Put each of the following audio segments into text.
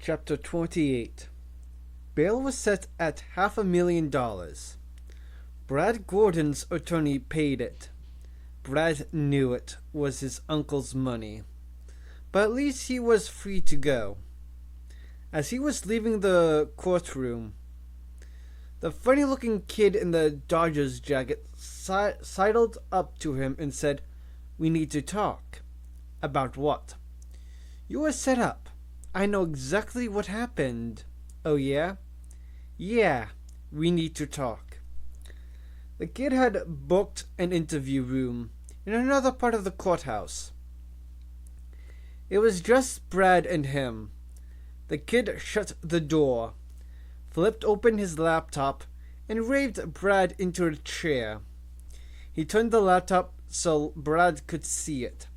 Chapter 28. Bail was set at $500,000. Brad Gordon's attorney paid it. Brad knew it was his uncle's money, but at least he was free to go. As he was leaving the courtroom, the funny-looking kid in the Dodgers jacket sidled up to him and said, "We need to talk." "About what?" "You were set up. I know exactly what happened." "Oh, yeah?" "Yeah, we need to talk." The kid had booked an interview room in another part of the courthouse. It was just Brad and him. The kid shut the door, flipped open his laptop, and waved Brad into a chair. He turned the laptop so Brad could see it.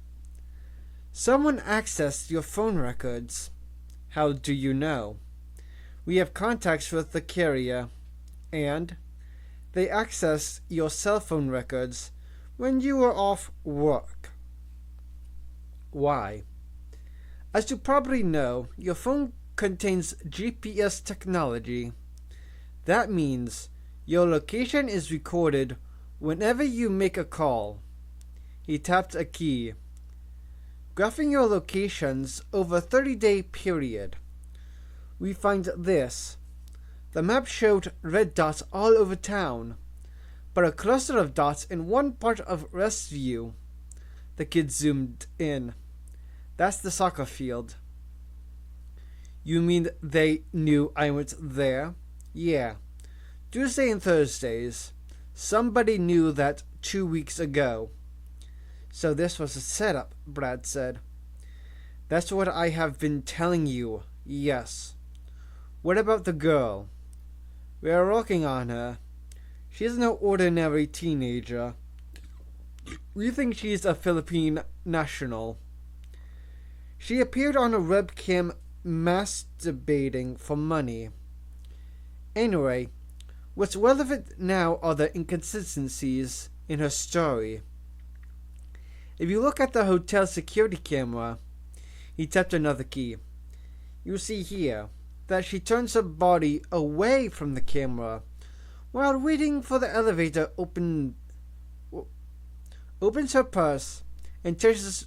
"Someone accessed your phone records." "How do you know?" "We have contacts with the carrier, and they accessed your cell phone records when you were off work." "Why?" "As you probably know, your phone contains GPS technology. That means your location is recorded whenever you make a call." He tapped a key. "Graphing your locations over a 30-day period. We find this. The map showed red dots all over town, but a cluster of dots in one part of Restview." The kid zoomed in. "That's the soccer field." "You mean they knew I went there?" "Yeah. Tuesday and Thursdays. Somebody knew that 2 weeks ago." "So this was a setup," Brad said. "That's what I have been telling you, yes." "What about the girl?" "We are working on her. She's no ordinary teenager. We think she's a Philippine national. She appeared on a webcam masturbating for money. Anyway, what's relevant now are the inconsistencies in her story. If you look at the hotel security camera," he tapped another key, "you see here that she turns her body away from the camera while waiting for the elevator opens her purse and touches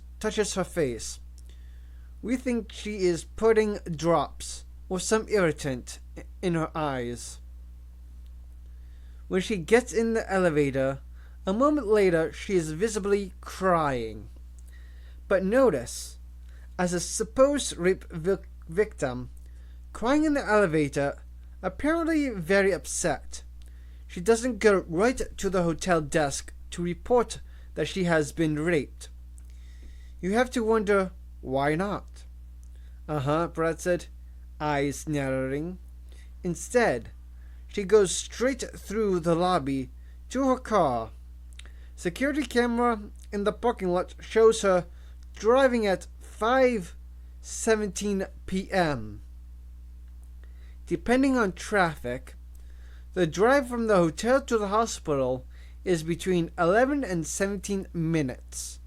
her face. We think she is putting drops or some irritant in her eyes. When she gets in the elevator, a moment later she is visibly crying. But notice, as a supposed rape victim, crying in the elevator, apparently very upset, she doesn't go right to the hotel desk to report that she has been raped. You have to wonder, why not?" "Uh-huh," Brad said, eyes narrowing. "Instead, she goes straight through the lobby to her car. Security camera in the parking lot shows her driving at 5:17 p.m. Depending on traffic, the drive from the hotel to the hospital is between 11 and 17 minutes.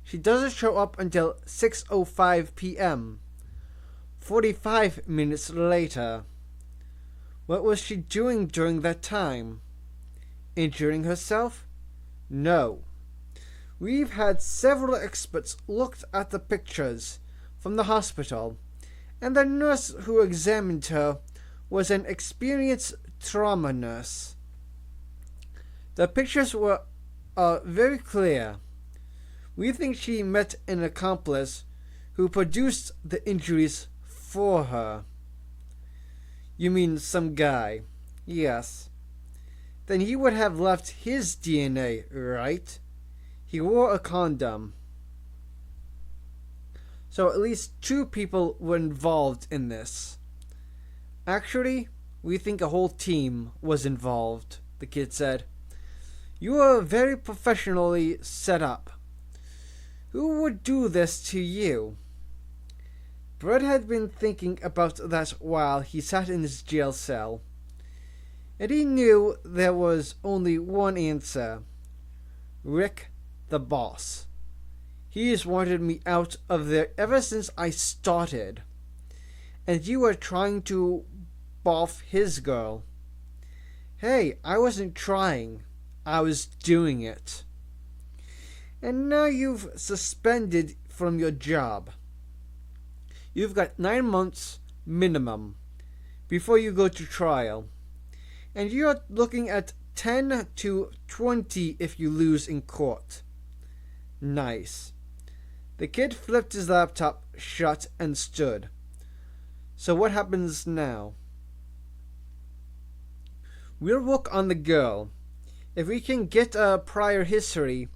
She doesn't show up until 6:05 p.m. 45 minutes later. What was she doing during that time? Injuring herself? No. We've had several experts look at the pictures from the hospital, and the nurse who examined her was an experienced trauma nurse. The pictures were very clear. We think she met an accomplice who produced the injuries for her." "You mean some guy?" "Yes." "Then he would have left his DNA, right? He wore a condom. So at least 2 people were involved in this." "Actually, we think a whole team was involved," the kid said. "You were very professionally set up. Who would do this to you?" Brad had been thinking about that while he sat in his jail cell, and he knew there was only one answer. Rick, the boss. He's wanted me out of there ever since I started. and you were trying to boff his girl. Hey, I wasn't trying. I was doing it. And now you've suspended from your job. You've got 9 months minimum before you go to trial. And you're looking at 10 to 20 if you lose in court. Nice. The kid flipped his laptop shut and stood. So what happens now? We'll work on the girl. If we can get a prior history,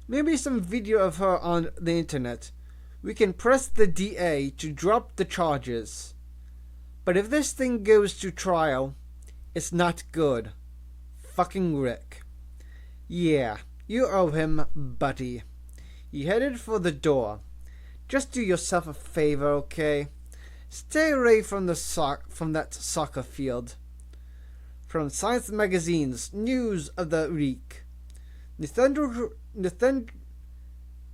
maybe some video of her on the internet, we can press the DA to drop the charges. But if this thing goes to trial, it's not good. Fucking Rick. Yeah, you owe him, buddy. He headed for the door. Just do yourself a favor, okay? Stay away from that soccer field. From Science Magazine's News of the Week.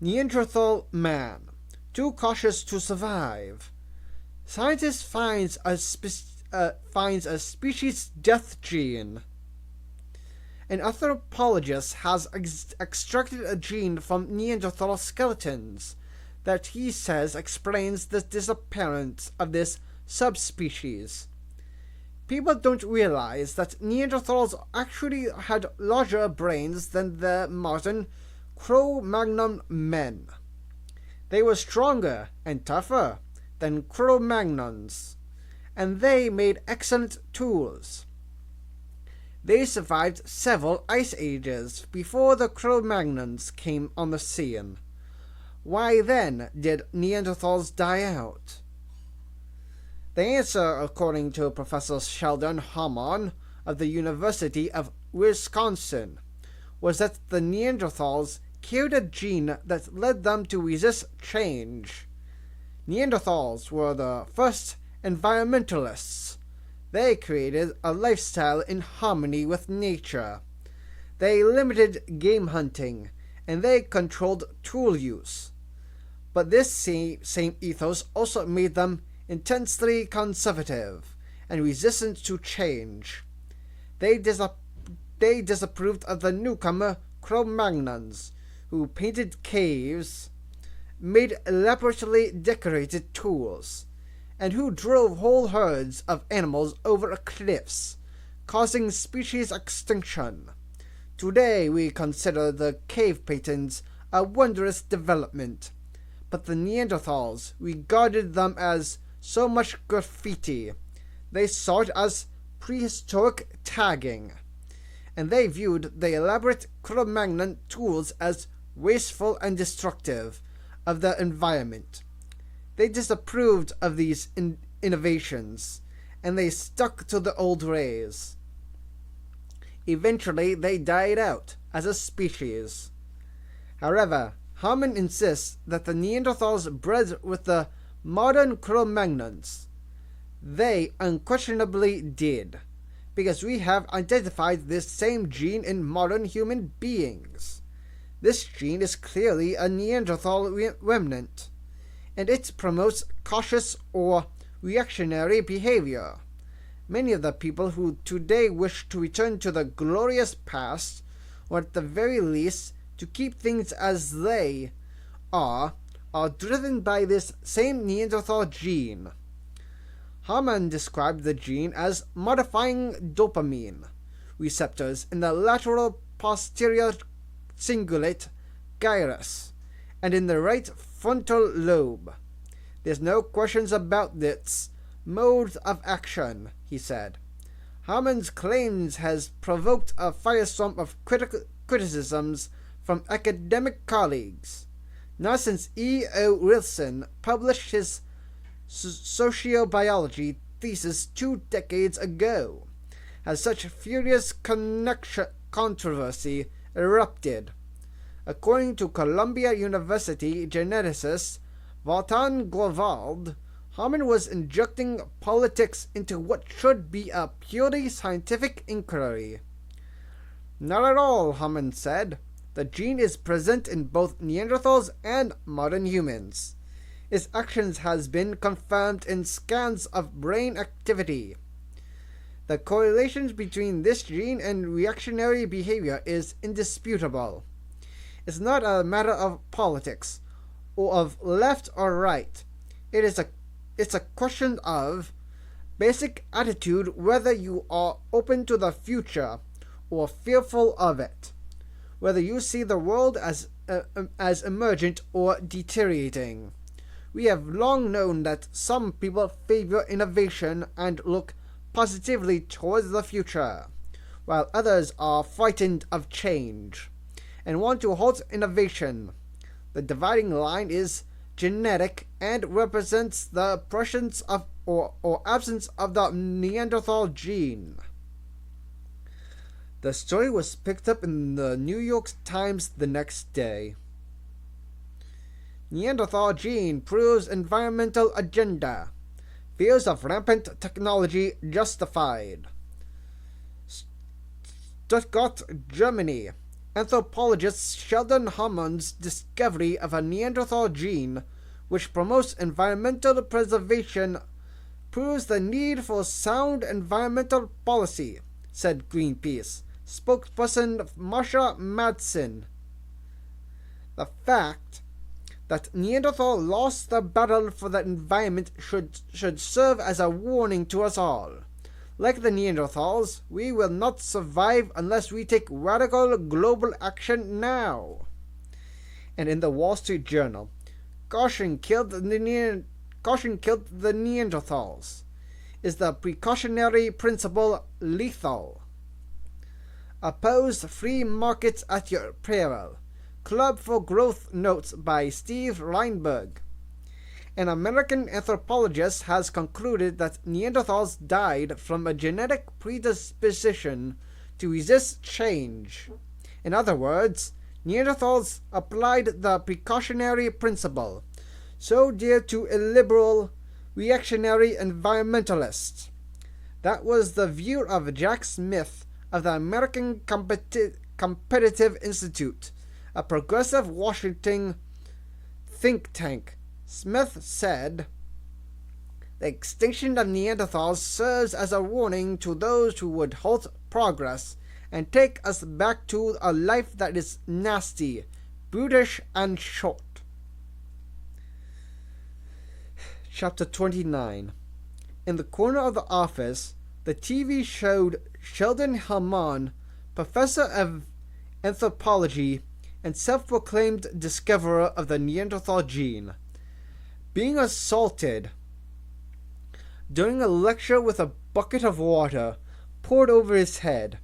Neanderthal man. Too cautious to survive. Scientist finds a species death gene. An anthropologist has extracted a gene from Neanderthal skeletons that he says explains the disappearance of this subspecies. People don't realize that Neanderthals actually had larger brains than the modern Cro-Magnon men. They were stronger and tougher than Cro-Magnons, and they made excellent tools. They survived several ice ages before the Cro-Magnons came on the scene. Why then did Neanderthals die out? The answer, according to Professor Sheldon Hammond of the University of Wisconsin, was that the Neanderthals carried a gene that led them to resist change. Neanderthals were the first environmentalists. They created a lifestyle in harmony with nature. They limited game hunting, and they controlled tool use. But this same ethos also made them intensely conservative and resistant to change. They disapproved of the newcomer Cro-Magnons, who painted caves, made elaborately decorated tools, and who drove whole herds of animals over cliffs, causing species extinction. Today we consider the cave paintings a wondrous development, but the Neanderthals regarded them as so much graffiti. They saw it as prehistoric tagging, and they viewed the elaborate Cro-Magnon tools as wasteful and destructive of the environment. They disapproved of these innovations, and they stuck to the old ways. Eventually, they died out as a species. However, Hammond insists that the Neanderthals bred with the modern Cro-Magnons. They unquestionably did, because we have identified this same gene in modern human beings. This gene is clearly a Neanderthal remnant, and it promotes cautious or reactionary behavior. Many of the people who today wish to return to the glorious past, or at the very least to keep things as they are driven by this same Neanderthal gene. Hammond described the gene as modifying dopamine receptors in the lateral posterior cingulate gyrus and in the right frontal lobe. There's no questions about this mode of action, he said. Hammond's claims has provoked a firestorm of criticisms from academic colleagues. Not since E.O. Wilson published his sociobiology thesis 2 decades ago has such furious controversy erupted. According to Columbia University geneticist Vartan Gorvald, Hammond was injecting politics into what should be a purely scientific inquiry. Not at all, Hammond said. The gene is present in both Neanderthals and modern humans. His actions has been confirmed in scans of brain activity. The correlation between this gene and reactionary behavior is indisputable. It's not a matter of politics or of left or right. It's a question of basic attitude, whether you are open to the future or fearful of it, whether you see the world as emergent or deteriorating. We have long known that some people favor innovation and look positively towards the future, while others are frightened of change and want to halt innovation. The dividing line is genetic and represents the presence of or absence of the Neanderthal gene. The story was picked up in the New York Times the next day. Neanderthal gene proves environmental agenda. Fears of rampant technology justified. Stuttgart, Germany. Anthropologist Sheldon Hammond's discovery of a Neanderthal gene, which promotes environmental preservation, proves the need for sound environmental policy, said Greenpeace spokesperson Marsha Madsen. The fact that Neanderthal lost the battle for the environment should serve as a warning to us all. Like the Neanderthals, we will not survive unless we take radical global action now. And in the Wall Street Journal, caution killed the Neanderthals. Is the precautionary principle lethal? Oppose free markets at your peril. Club for Growth notes by Steve Reinberg. An American anthropologist has concluded that Neanderthals died from a genetic predisposition to resist change. In other words, Neanderthals applied the precautionary principle, so dear to illiberal, reactionary environmentalists. That was the view of Jack Smith of the American Competitive Institute, a progressive Washington think tank. Smith said, "The extinction of Neanderthals serves as a warning to those who would halt progress and take us back to a life that is nasty, brutish, and short." Chapter 29. In the corner of the office, the TV showed Sheldon Hammond, professor of anthropology and self-proclaimed discoverer of the Neanderthal gene, being assaulted during a lecture with a bucket of water poured over his head.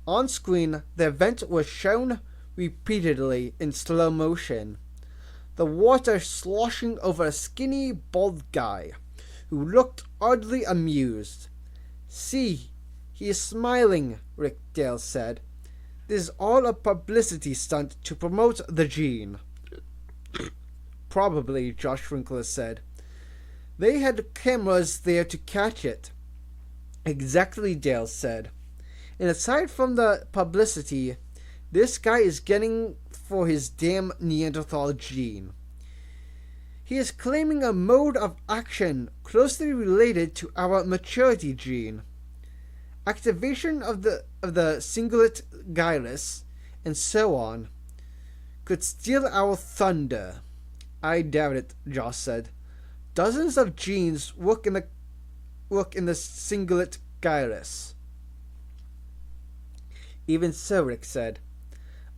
On screen, the event was shown repeatedly in slow motion, the water sloshing over a skinny, bald guy who looked oddly amused. "See, he is smiling," Rick Dale said. "This is all a publicity stunt to promote the gene." "Probably," Josh Winkler said. "They had cameras there to catch it." "Exactly," Dale said. "And aside from the publicity, this guy is getting for his damn Neanderthal gene. He is claiming a mode of action closely related to our maturity gene. Activation of the cingulate gyrus, and so on, could steal our thunder." "I doubt it," Josh said. "Dozens of genes work in the cingulate gyrus." "Even so," Rick said,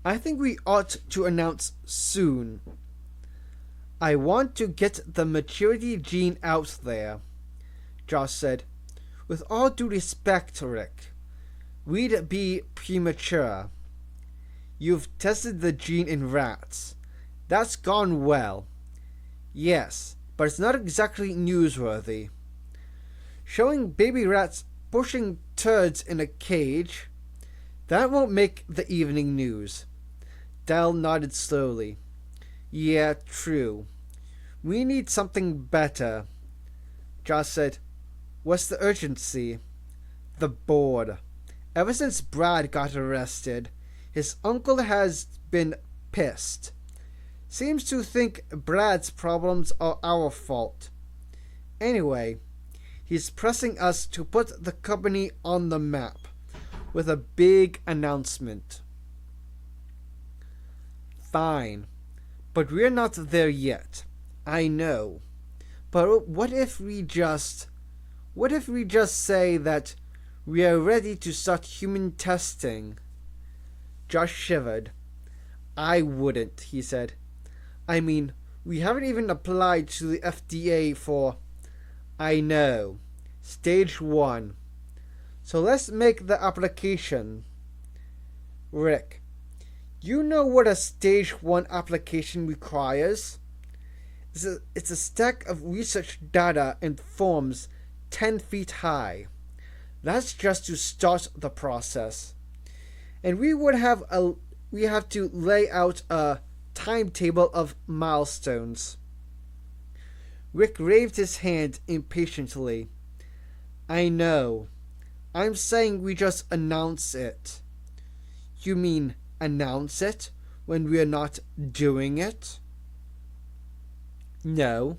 "I think we ought to announce soon. I want to get the maturity gene out there." Josh said, "With all due respect, Rick, we'd be premature. You've tested the gene in rats. That's gone well." "Yes, but it's not exactly newsworthy. Showing baby rats pushing turds in a cage, that won't make the evening news." Dal nodded slowly. "Yeah, true. We need something better." Josh said, "What's the urgency?" "The board. Ever since Brad got arrested, his uncle has been pissed. seems to think Brad's problems are our fault. Anyway, he's pressing us to put the company on the map with a big announcement. Fine, but we're not there yet. I know. But what if we just say that we are ready to start human testing? Josh shivered. I wouldn't, he said. I mean, we haven't even applied to the FDA for... I know. Stage 1. So let's make the application. Rick, you know what a stage 1 application requires? It's a stack of research data and forms 10 feet high. That's just to start the process. And we have to lay out a timetable of milestones. Rick waved his hand impatiently. I know. I'm saying we just announce it. You mean announce it when we're not doing it? No.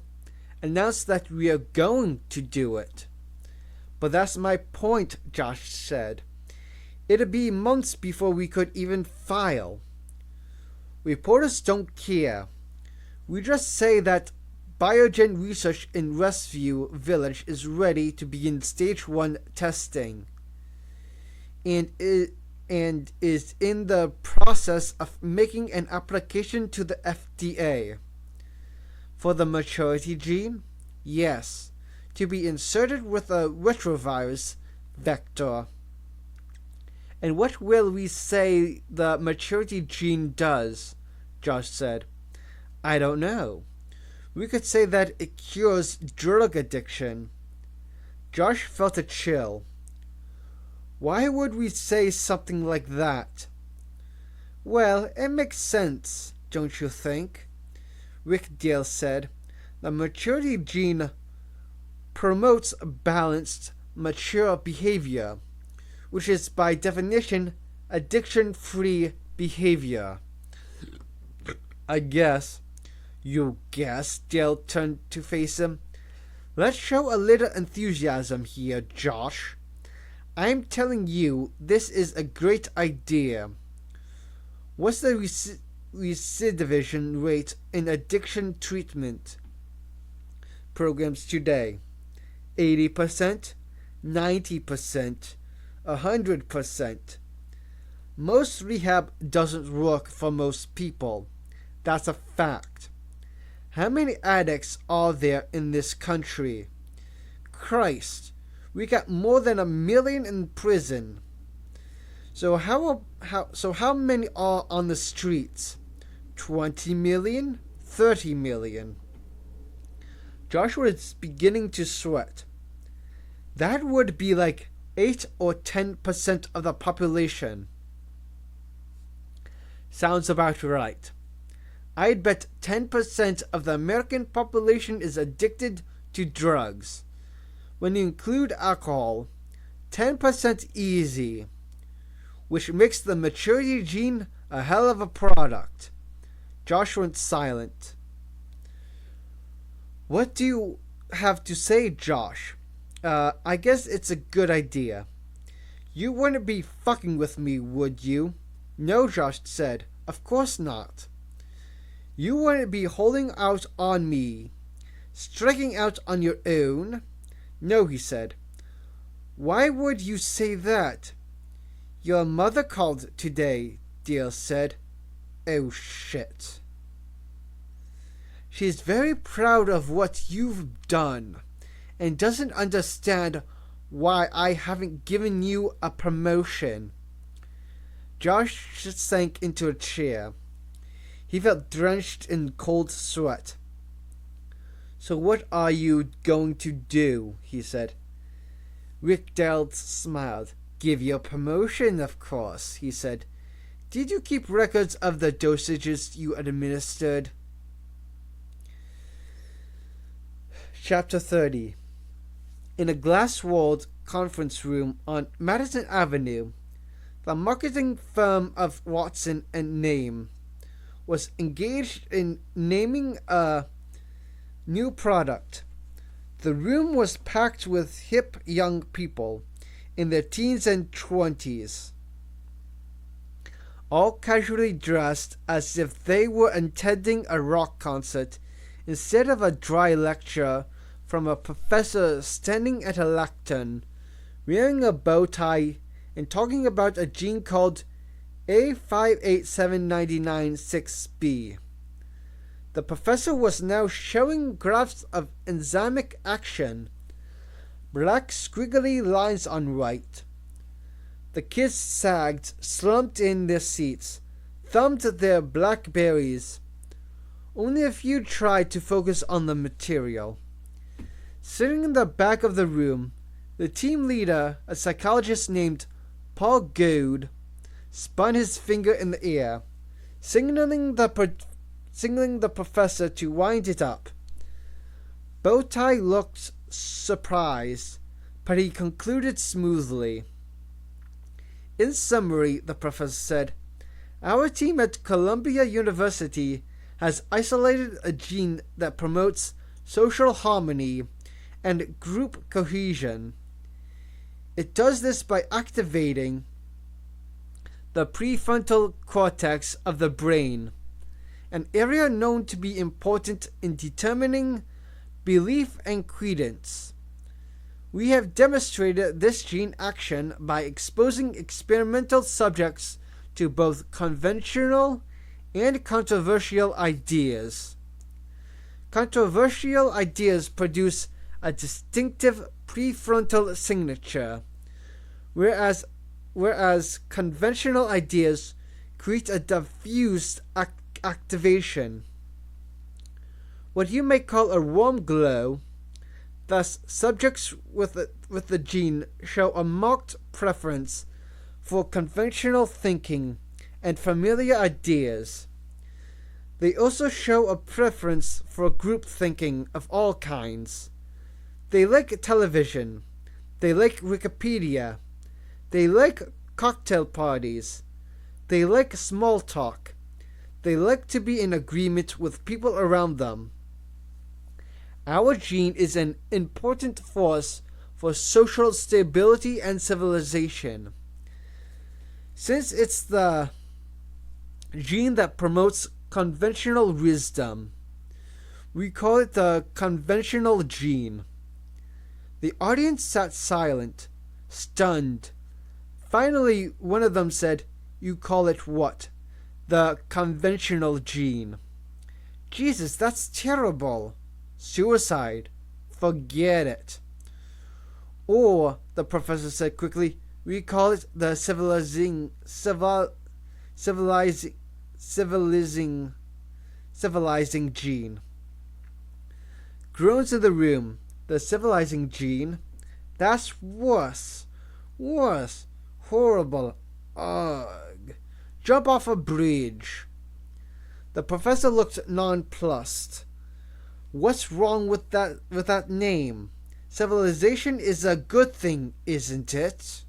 Announce that we are going to do it. But that's my point, Josh said. It'd be months before we could even file. Reporters don't care. We just say that Biogen research in Westview Village is ready to begin stage 1 testing and is in the process of making an application to the FDA. For the maturity gene? Yes, to be inserted with a retrovirus vector. And what will we say the maturity gene does? Josh said. I don't know. We could say that it cures drug addiction. Josh felt a chill. Why would we say something like that? Well, it makes sense, don't you think? Rick Dale said. The maturity gene promotes balanced, mature behavior, which is by definition addiction-free behavior. I guess. You guess? Dale turned to face him. Let's show a little enthusiasm here, Josh. I'm telling you, this is a great idea. What's the recidivism rate in addiction treatment programs today? 80%? 90%? 100%? Most rehab doesn't work for most people. That's a fact. How many addicts are there in this country? Christ, we got more than 1 million in prison. So how many are on the streets? 20 million? 30 million? Joshua is beginning to sweat. That would be like 8 or 10% of the population. Sounds about right. I'd bet 10% of the American population is addicted to drugs. When you include alcohol, 10% easy, which makes the maturity gene a hell of a product. Josh went silent. What do you have to say, Josh? I guess it's a good idea. You wouldn't be fucking with me, would you? No, Josh said. Of course not. You wouldn't be holding out on me, striking out on your own? No, he said. Why would you say that? Your mother called today, Dale said. Oh, shit. She's very proud of what you've done and doesn't understand why I haven't given you a promotion. Josh sank into a chair. He felt drenched in cold sweat. So what are you going to do? He said. Rick Dale smiled. Give you a promotion, of course, he said. Did you keep records of the dosages you administered? Chapter 30. In a glass-walled conference room on Madison Avenue, the marketing firm of Watson and Name was engaged in naming a new product. The room was packed with hip young people in their teens and 20s, all casually dressed as if they were attending a rock concert instead of a dry lecture from a professor standing at a lectern, wearing a bow tie and talking about a gene called A587996B. The professor was now showing graphs of enzymic action, black squiggly lines on right. The kids sagged, slumped in their seats, thumbed their blackberries. Only a few tried to focus on the material. Sitting in the back of the room, the team leader, a psychologist named Paul Goad, spun his finger in the air, signaling the professor to wind it up. Bowtie looked surprised, but he concluded smoothly. In summary, the professor said, "Our team at Columbia University has isolated a gene that promotes social harmony and group cohesion. It does this by activating the prefrontal cortex of the brain, an area known to be important in determining belief and credence. We have demonstrated this gene action by exposing experimental subjects to both conventional and controversial ideas. Controversial ideas produce a distinctive prefrontal signature, whereas conventional ideas create a diffused activation, what you may call a warm glow. Thus, subjects with the gene show a marked preference for conventional thinking and familiar ideas. They also show a preference for group thinking of all kinds. They like television. They like Wikipedia. They like cocktail parties. They like small talk. They like to be in agreement with people around them. Our gene is an important force for social stability and civilization. Since it's the gene that promotes conventional wisdom, we call it the conventional gene." The audience sat silent, stunned. Finally, one of them said, "You call it what?" "The conventional gene." "Jesus, that's terrible." "Suicide. Forget it." "Or," the professor said quickly, "we call it the civilizing gene." Groans in the room. "The civilizing gene? That's worse. Worse. Horrible. Ugh. Jump off a bridge." The professor looked nonplussed. "What's wrong with that name? Civilization is a good thing, isn't it?"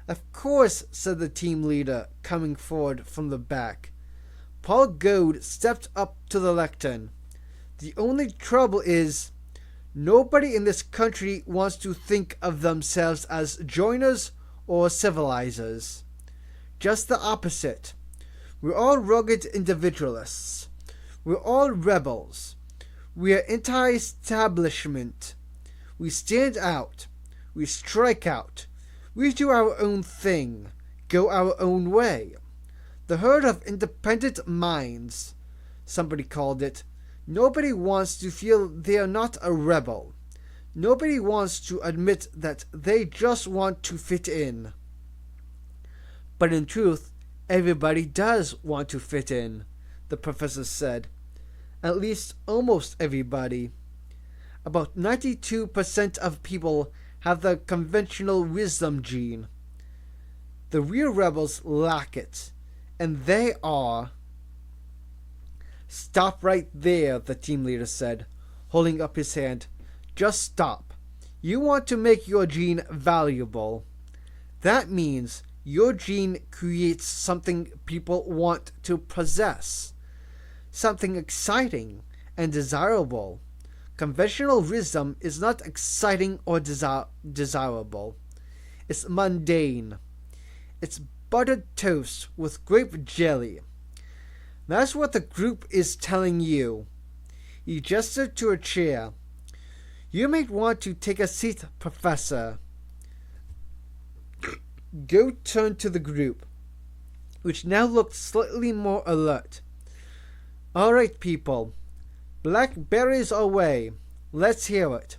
"Of course," said the team leader, coming forward from the back. Paul Goad stepped up to the lectern. "The only trouble is, nobody in this country wants to think of themselves as joiners or civilizers. Just the opposite. We're all rugged individualists. We're all rebels. We are anti-establishment. We stand out. We strike out. We do our own thing, go our own way. The herd of independent minds, somebody called it. Nobody wants to feel they are not a rebel. Nobody wants to admit that they just want to fit in. But in truth, everybody does want to fit in," the professor said. "At least almost everybody. About 92% of people have the conventional wisdom gene. The real rebels lack it, and they are..." "Stop right there," the team leader said, holding up his hand. "Just stop. You want to make your gene valuable. That means Your gene creates something people want to possess, something exciting and desirable. Conventional wisdom is not exciting or desirable. It's mundane. It's buttered toast with grape jelly. That's what the group is telling you. He gestured to a chair. You might want to take a seat, Professor. Go turned to the group, which now looked slightly more alert. All right, people. Blackberries away. Let's hear it.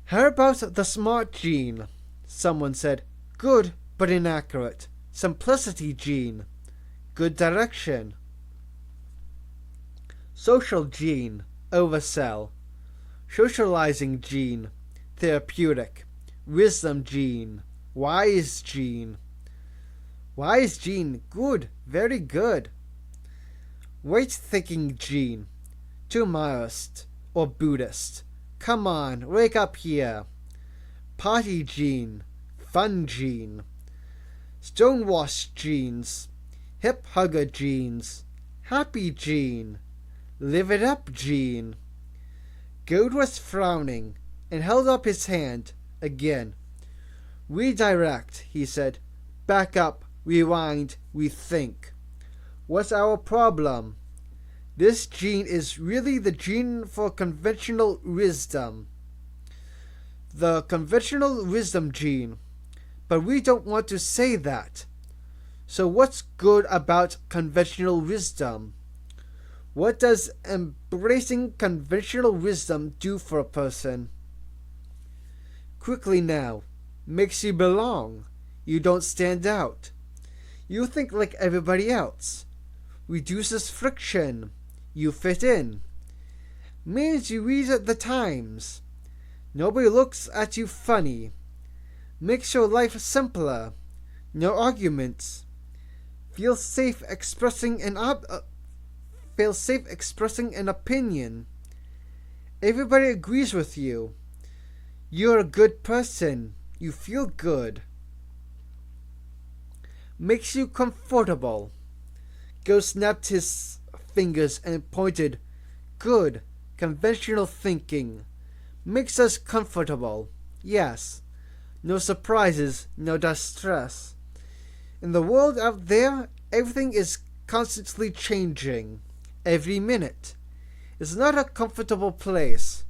How about the smart gene? Someone said. Good, but inaccurate. Simplicity gene. Good direction. Social gene. Oversell. Socializing gene. Therapeutic. Wisdom gene. Wise gene. Wise gene. Good. Very good. Right thinking gene. Too Maoist or Buddhist. Come on, wake up here. Party gene. Fun gene. Stonewash genes. Hip hugger genes. Happy gene. Live it up gene. Goad was frowning and held up his hand again. Redirect, he said. Back up, rewind, rethink. What's our problem? This gene is really the gene for conventional wisdom. The conventional wisdom gene. But we don't want to say that. So what's good about conventional wisdom? What does embracing conventional wisdom do for a person? Quickly now. Makes you belong. You don't stand out. You think like everybody else. Reduces friction. You fit in. Means you read the Times. Nobody looks at you funny. Makes your life simpler. No arguments. Feel safe expressing an opinion. Everybody agrees with you. You're a good person. You feel good. Makes you comfortable. Ghost snapped his fingers and pointed. Good. Conventional thinking. Makes us comfortable. Yes. No surprises, no distress. In the world out there, everything is constantly changing. Every minute. It's not a comfortable place.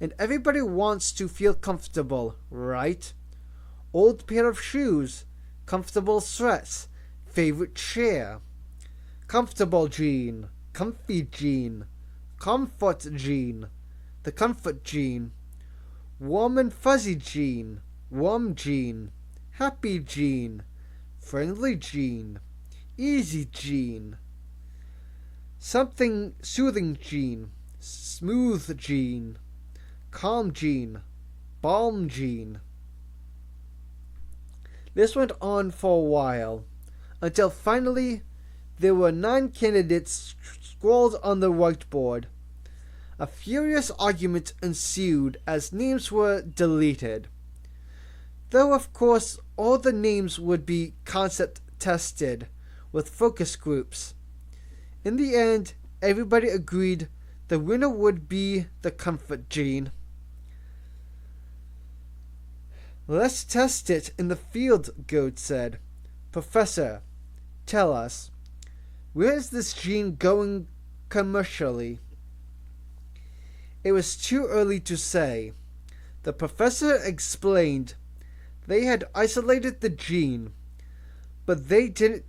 And everybody wants to feel comfortable, right? Old pair of shoes. Comfortable sweats. Favorite chair. Comfortable gene. Comfy gene. Comfort gene. The comfort gene. Warm and fuzzy gene. Warm gene. Happy gene. Friendly gene. Easy gene. Something soothing gene. Smooth gene. Calm gene. Balm gene. This went on for a while, until finally there were 9 candidates scrawled on the whiteboard. A furious argument ensued as names were deleted. Though of course all the names would be concept tested with focus groups. In the end, everybody agreed the winner would be the comfort gene. Let's test it in the field, Goad said. Professor, tell us, where is this gene going commercially? It was too early to say. The professor explained they had isolated the gene, but they didn't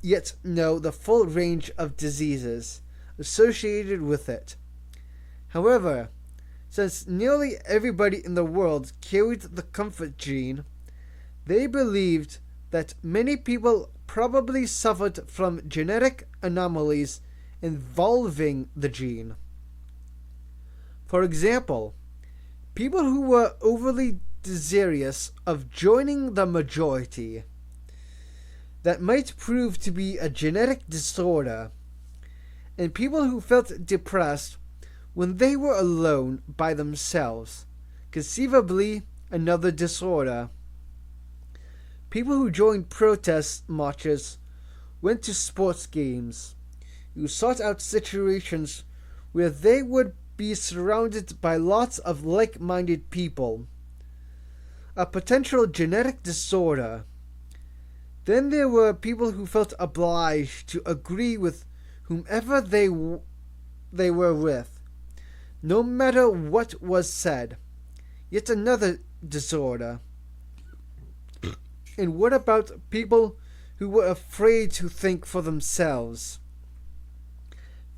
yet know the full range of diseases associated with it. However, since nearly everybody in the world carried the comfort gene, they believed that many people probably suffered from genetic anomalies involving the gene. For example, people who were overly desirous of joining the majority. That might prove to be a genetic disorder, and people who felt depressed when they were alone by themselves, conceivably another disorder. People who joined protest marches, went to sports games, who sought out situations where they would be surrounded by lots of like-minded people. A potential genetic disorder. Then there were people who felt obliged to agree with whomever they were with, no matter what was said. Yet another disorder. And what about people who were afraid to think for themselves?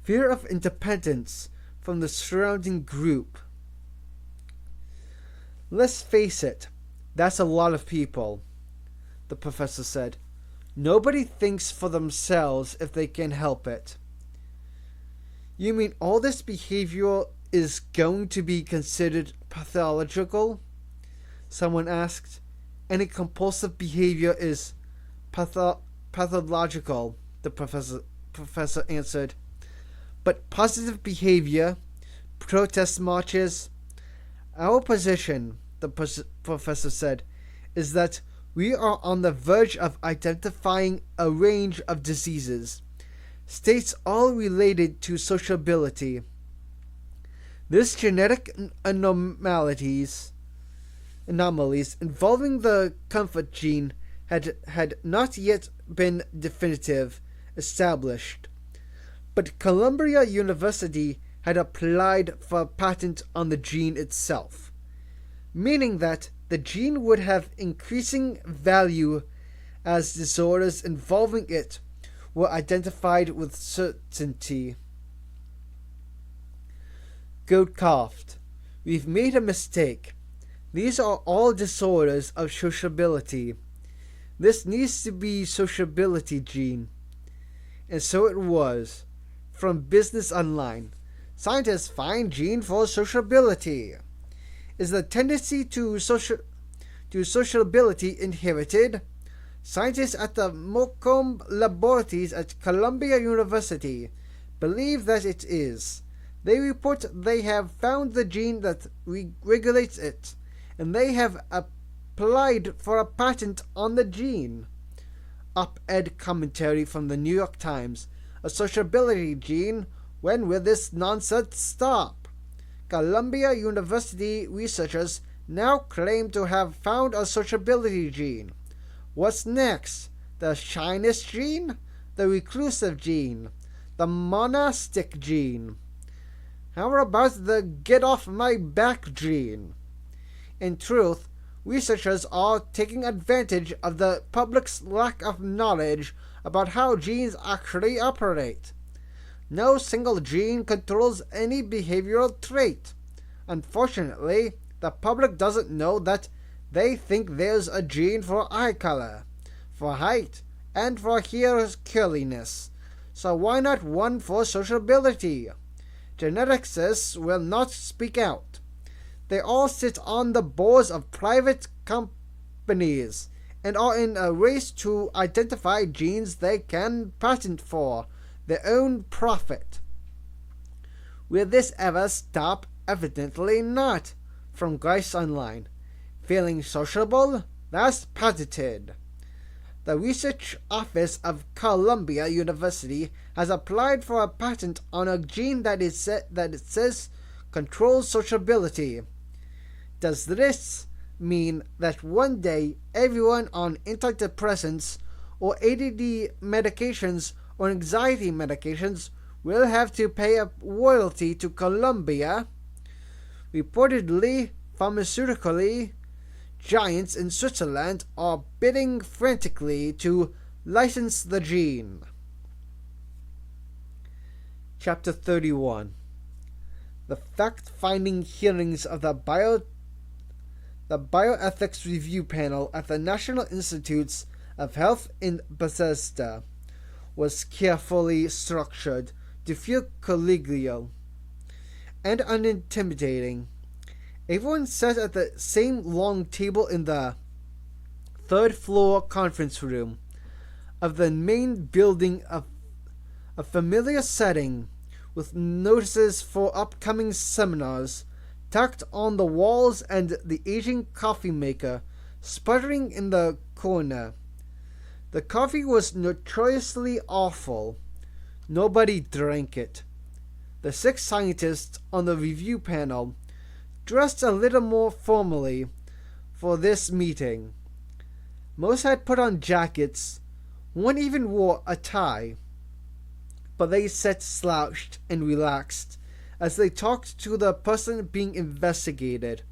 Fear of independence from the surrounding group. Let's face it, that's a lot of people, the professor said. Nobody thinks for themselves if they can help it. You mean all this behavior is going to be considered pathological? Someone asked. Any compulsive behavior is pathological, the professor answered. But positive behavior, protest marches, our position, the professor said, is that we are on the verge of identifying a range of diseases, states all related to sociability. This genetic anomalies involving the comfort gene had not yet been established. But Columbia University had applied for a patent on the gene itself, meaning that the gene would have increasing value as disorders involving it were identified with certainty. Goat coughed. We've made a mistake. These are all disorders of sociability. This needs to be sociability gene. And so it was. From Business Online. Scientists find gene for sociability. Is the tendency to sociability inherited? Scientists at the Morecambe Laboratories at Columbia University believe that it is. They report they have found the gene that regulates it, and they have applied for a patent on the gene. Op-ed commentary from the New York Times. A sociability gene. When will this nonsense stop? Columbia University researchers now claim to have found a sociability gene. What's next? The shyness gene? The reclusive gene? The monastic gene? How about the get off my back gene? In truth, researchers are taking advantage of the public's lack of knowledge about how genes actually operate. No single gene controls any behavioral trait. Unfortunately, the public doesn't know that they think there's a gene for eye color, for height, and for hair curliness. So why not one for sociability? Geneticists will not speak out. They all sit on the boards of private companies and are in a race to identify genes they can patent for their own profit. Will this ever stop? Evidently not. From Grice Online. Feeling sociable? That's patented. The research office of Columbia University has applied for a patent on a gene that it says controls sociability. Does this mean that one day everyone on antidepressants or ADD medications or anxiety medications will have to pay a royalty to Columbia? Reportedly, pharmaceutically, giants in Switzerland are bidding frantically to license the gene. Chapter 31. The fact-finding hearings of the Bioethics Review Panel at the National Institutes of Health in Bethesda was carefully structured to feel collegial and unintimidating. Everyone sat at the same long table in the third-floor conference room of the main building, of a familiar setting with notices for upcoming seminars tacked on the walls and the aging coffee maker sputtering in the corner. The coffee was notoriously awful. Nobody drank it. The 6 scientists on the review panel, dressed a little more formally for this meeting. Most had put on jackets. One even wore a tie. But they sat slouched and relaxed as they talked to the person being investigated.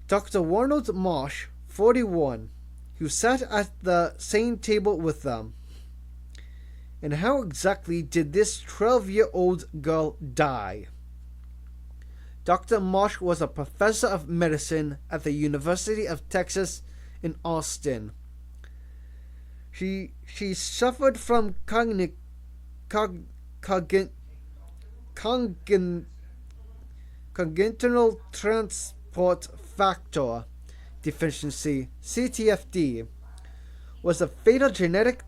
Dr. Ronald Marsh, 41, who sat at the same table with them. And how exactly did this 12-year-old girl die? Dr. Marsh was a professor of medicine at the University of Texas in Austin. She suffered from congenital transport factor deficiency, CTFD, was a fatal genetic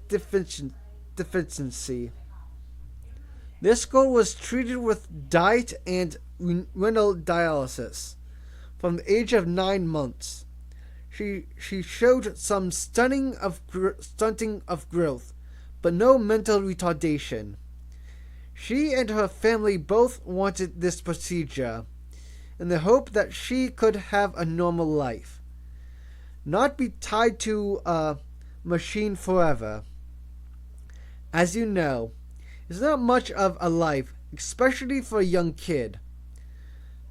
deficiency. This girl was treated with diet and renal dialysis from the age of 9 months. She showed some stunting of growth, but no mental retardation. She and her family both wanted this procedure in the hope that she could have a normal life, not be tied to a machine forever. As you know, it's not much of a life, especially for a young kid.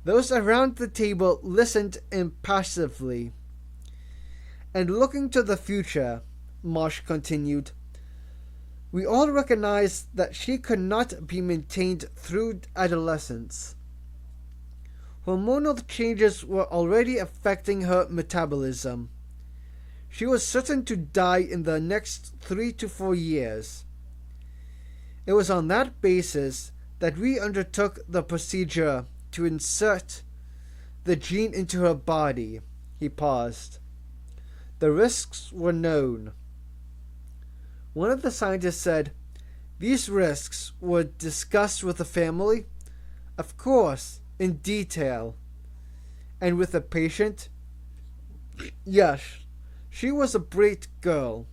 Those around the table listened impassively. And looking to the future, Marsh continued, we all recognize that she could not be maintained through adolescence. Hormonal changes were already affecting her metabolism. She was certain to die in the next 3 to 4 years. It was on that basis that we undertook the procedure to insert the gene into her body. He paused. The risks were known. One of the scientists said, these risks were discussed with the family, of course, in detail. And with the patient? Yes, she was a great girl.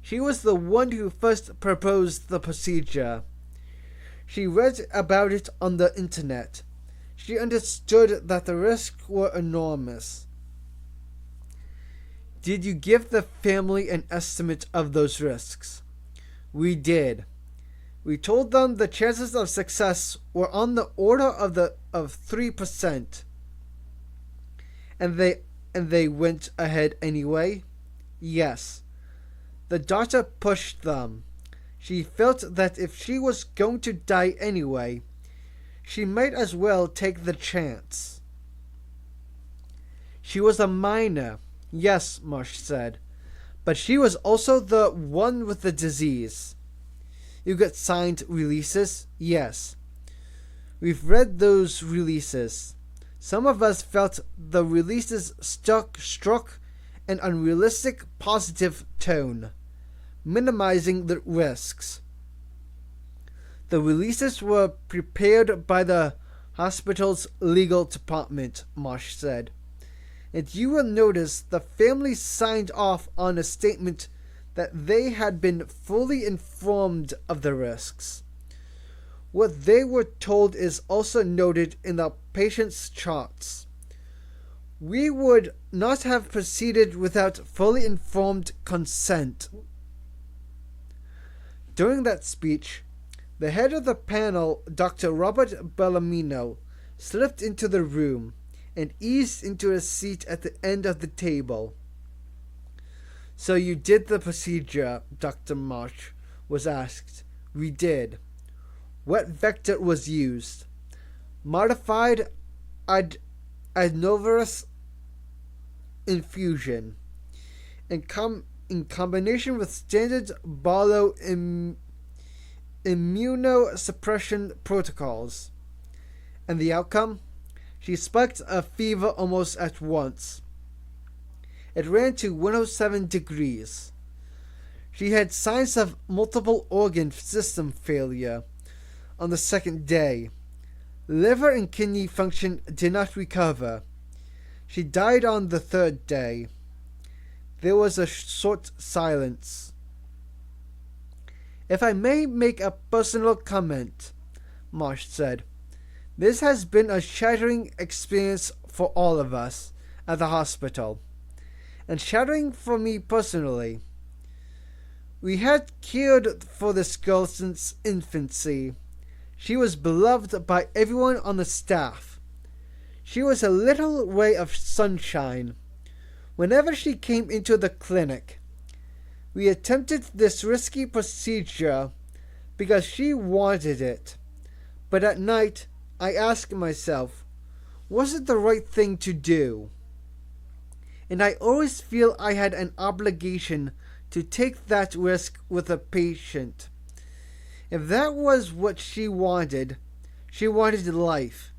She was the one who first proposed the procedure. She read about it on the internet. She understood that the risks were enormous. Did you give the family an estimate of those risks? We did. We told them the chances of success were on the order of 3%. And they went ahead anyway? Yes. The doctor pushed them. She felt that if she was going to die anyway, she might as well take the chance. She was a minor. Yes, Marsh said, but she was also the one with the disease. You got signed releases? Yes. We've read those releases. Some of us felt the releases struck an unrealistic positive tone, minimizing the risks. The releases were prepared by the hospital's legal department, Marsh said. And you will notice the family signed off on a statement that they had been fully informed of the risks. What they were told is also noted in the patient's charts. We would not have proceeded without fully informed consent. During that speech, the head of the panel, Dr. Robert Bellamino, slipped into the room and eased into a seat at the end of the table. So you did the procedure, Dr. Marsh was asked. We did. What vector was used? Modified adenovirus infusion. In combination with standard Barlow immunosuppression protocols. And the outcome? She spiked a fever almost at once. It ran to 107 degrees. She had signs of multiple organ system failure on the second day. Liver and kidney function did not recover. She died on the third day. There was a short silence. If I may make a personal comment, Marsh said, this has been a shattering experience for all of us at the hospital, and shattering for me personally. We had cared for this girl since infancy. She was beloved by everyone on the staff. She was a little ray of sunshine. Whenever she came into the clinic, we attempted this risky procedure because she wanted it. But at night, I asked myself, was it the right thing to do? And I always feel I had an obligation to take that risk with a patient. If that was what she wanted life.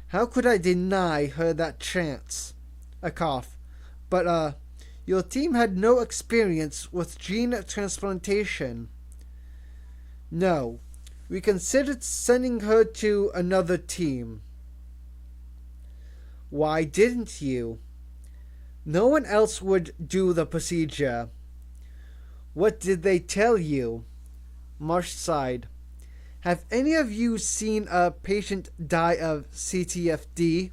How could I deny her that chance? A cough. But, your team had no experience with gene transplantation. No. We considered sending her to another team. Why didn't you? No one else would do the procedure. What did they tell you? Marsh sighed. Have any of you seen a patient die of CTFD?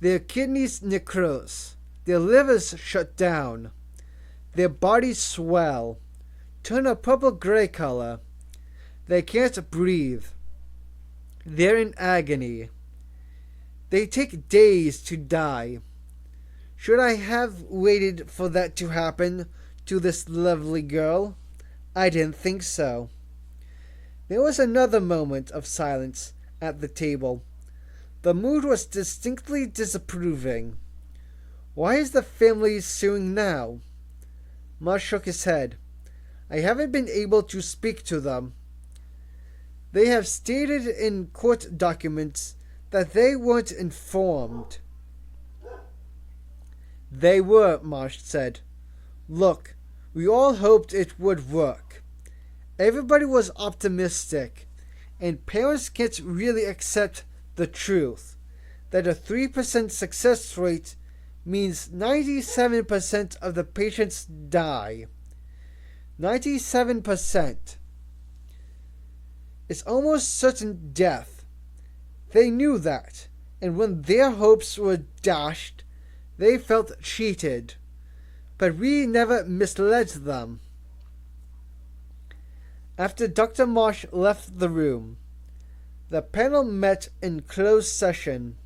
Their kidneys necrose, their livers shut down, their bodies swell, turn a purple-gray color. They can't breathe. They're in agony. They take days to die. Should I have waited for that to happen to this lovely girl? I didn't think so. There was another moment of silence at the table. The mood was distinctly disapproving. Why is the family suing now? Marsh shook his head. I haven't been able to speak to them. They have stated in court documents that they weren't informed. They were, Marsh said. Look, we all hoped it would work. Everybody was optimistic, and parents can't really accept the truth that a 3% success rate means 97% of the patients die. 97%. It's almost certain death. They knew that, and when their hopes were dashed, they felt cheated. But we never misled them. After Dr. Marsh left the room, the panel met in closed session.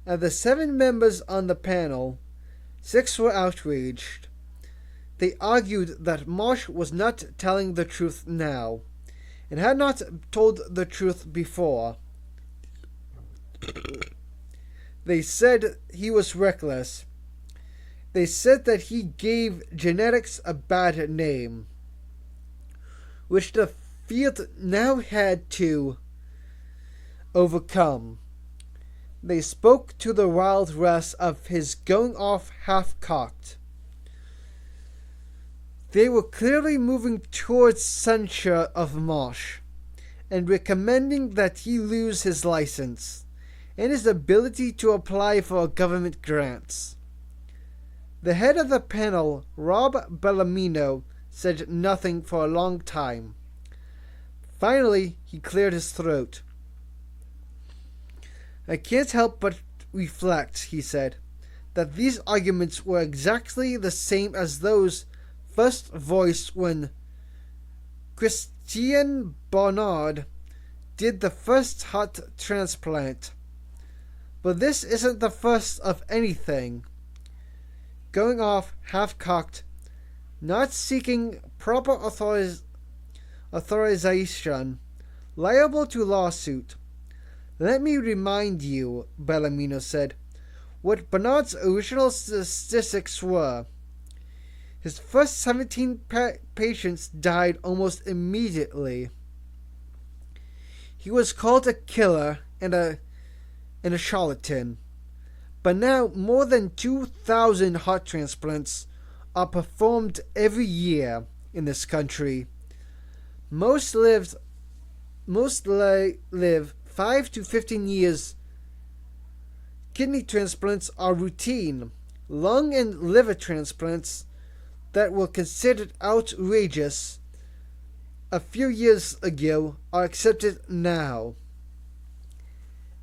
Of the 7 members on the panel, 6 were outraged. They argued that Marsh was not telling the truth now, and had not told the truth before. They said he was reckless. They said that he gave genetics a bad name, which the field now had to overcome. They spoke to the wild rest of his going off half-cocked. They were clearly moving towards censure of Marsh, and recommending that he lose his license and his ability to apply for government grants. The head of the panel, Rob Bellamino, said nothing for a long time. Finally, he cleared his throat. I can't help but reflect, he said, that these arguments were exactly the same as those first voiced when Christian Barnard did the first heart transplant. But this isn't the first of anything. Going off half-cocked, not seeking proper authorization, liable to lawsuit. Let me remind you, Bellamino said, what Barnard's original statistics were. His first 17 patients died almost immediately. He was called a killer and a charlatan. But now more than 2,000 heart transplants are performed every year in this country. Most live 5 to 15 years kidney transplants are routine. Lung and liver transplants that were considered outrageous a few years ago are accepted now.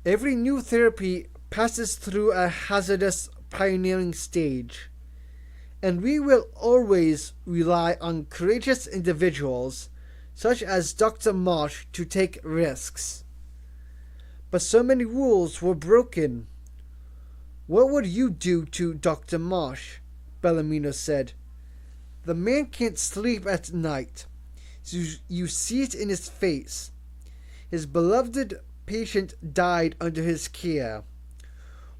Every new therapy passes through a hazardous pioneering stage, and we will always rely on courageous individuals such as Dr. Marsh to take risks. But so many rules were broken. What would you do to Dr. Marsh? Bellamino said. The man can't sleep at night. You see it in his face. His beloved patient died under his care.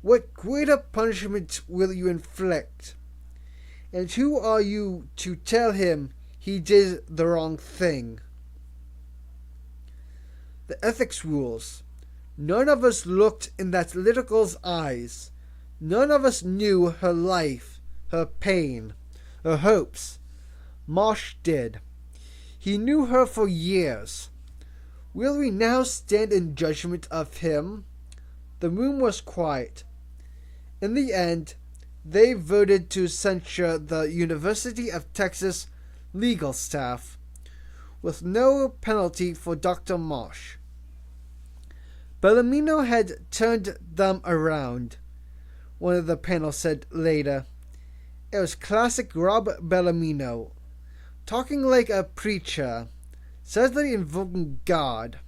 What greater punishment will you inflict? And who are you to tell him he did the wrong thing? The ethics rules. None of us looked in that little girl's eyes. None of us knew her life, her pain, her hopes. Marsh did. He knew her for years. Will we now stand in judgment of him? The room was quiet. In the end, they voted to censure the University of Texas legal staff, with no penalty for Dr. Marsh. Bellamino had turned them around, one of the panel said later. It was classic Rob Bellamino, talking like a preacher, suddenly invoking God,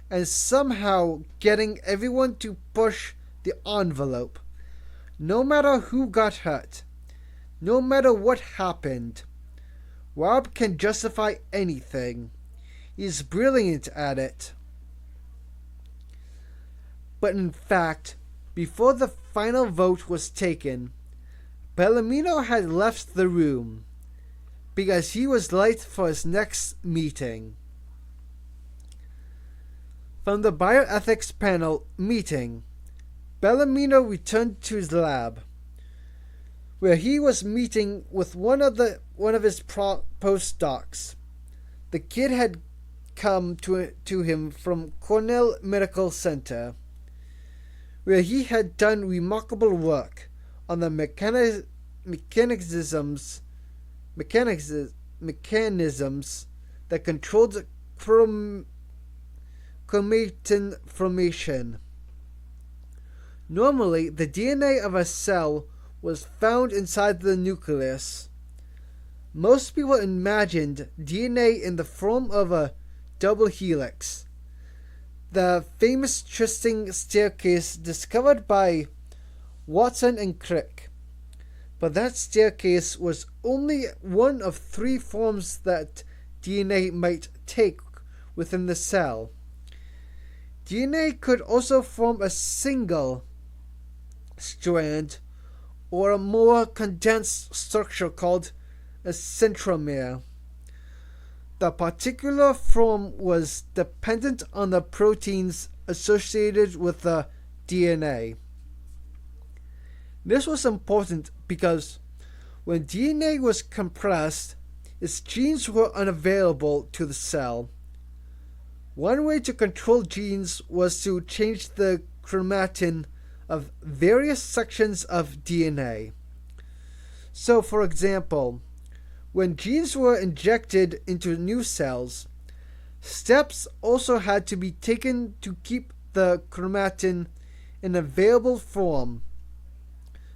and somehow getting everyone to push the envelope. No matter who got hurt, no matter what happened, Rob can justify anything. He's brilliant at it. But in fact, before the final vote was taken, Bellamino had left the room because he was late for his next meeting. From the bioethics panel meeting, Bellamino returned to his lab, where he was meeting with one of his postdocs. The kid had come to him from Cornell Medical Center, where he had done remarkable work on the mechanisms that controlled chromatin formation. Normally, the DNA of a cell was found inside the nucleus. Most people imagined DNA in the form of a double helix. The famous twisting staircase discovered by Watson and Crick. But that staircase was only one of 3 forms that DNA might take within the cell. DNA could also form a single strand or a more condensed structure called a centromere. The particular form was dependent on the proteins associated with the DNA. This was important because when DNA was compressed, its genes were unavailable to the cell. One way to control genes was to change the chromatin of various sections of DNA. So, for example, when genes were injected into new cells, steps also had to be taken to keep the chromatin in available form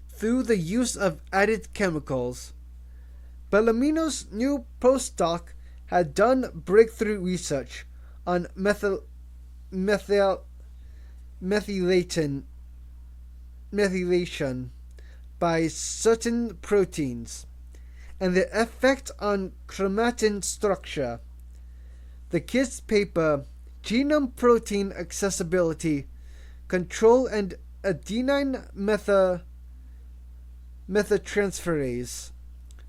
through the use of added chemicals. Bellamino's new postdoc had done breakthrough research on methylation by certain proteins and their effect on chromatin structure. The kid's paper, Genome Protein Accessibility, Control and Adenine Methyltransferase,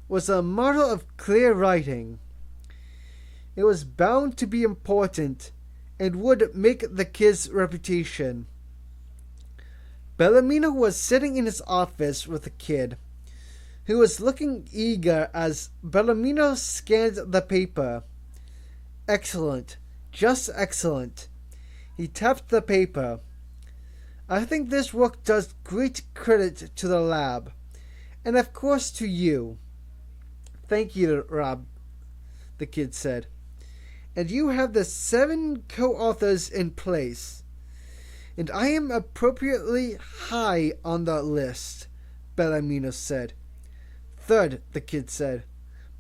was a model of clear writing. It was bound to be important and would make the kid's reputation. Bellamino was sitting in his office with the kid, who was looking eager as Bellamino scanned the paper. Excellent, just excellent. He tapped the paper. I think this work does great credit to the lab, and of course to you. Thank you, Rob, the kid said. And you have the 7 co-authors in place. And I am appropriately high on the list, Bellamino said. 3rd, the kid said.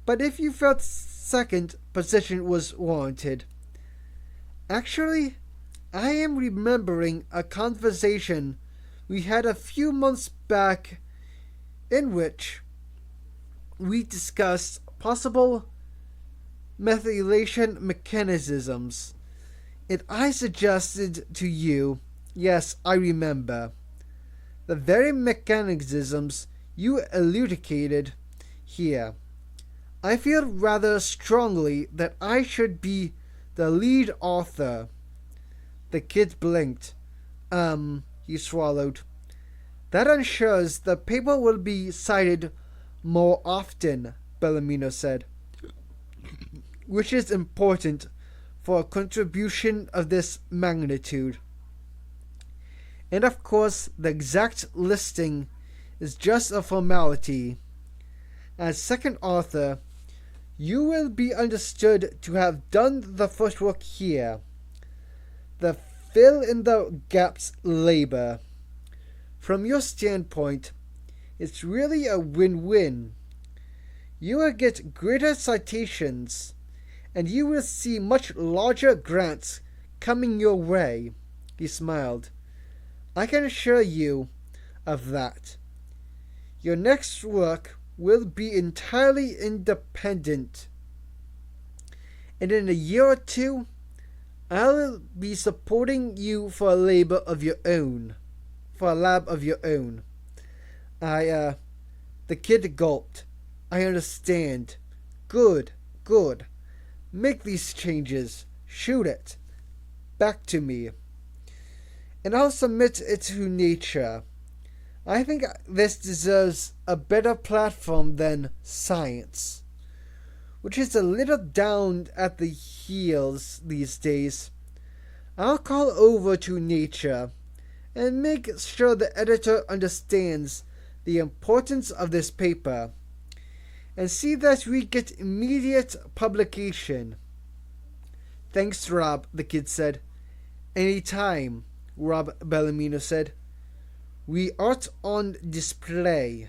But if you felt 2nd position was warranted. Actually, I am remembering a conversation we had a few months back in which we discussed possible methylation mechanisms, and I suggested to you, yes, I remember, the very mechanisms you elucidated here. I feel rather strongly that I should be the lead author. The kid blinked. He swallowed. That ensures the paper will be cited more often, Bellamino said, which is important for a contribution of this magnitude. And of course, the exact listing is just a formality. As 2nd author, you will be understood to have done the footwork here, the fill in the gaps labor. From your standpoint, it's really a win-win. You will get greater citations, and you will see much larger grants coming your way. He smiled. I can assure you of that. Your next work will be entirely independent, and in a year or 2, I'll be supporting you for a lab of your own. The kid gulped. I understand. Good. Make these changes. Shoot it. Back to me. And I'll submit it to Nature. I think this deserves a better platform than Science, which is a little down at the heels these days. I'll call over to Nature and make sure the editor understands the importance of this paper and see that we get immediate publication. Thanks, Rob, the kid said. Any time, Rob Bellamino said. We're out at display.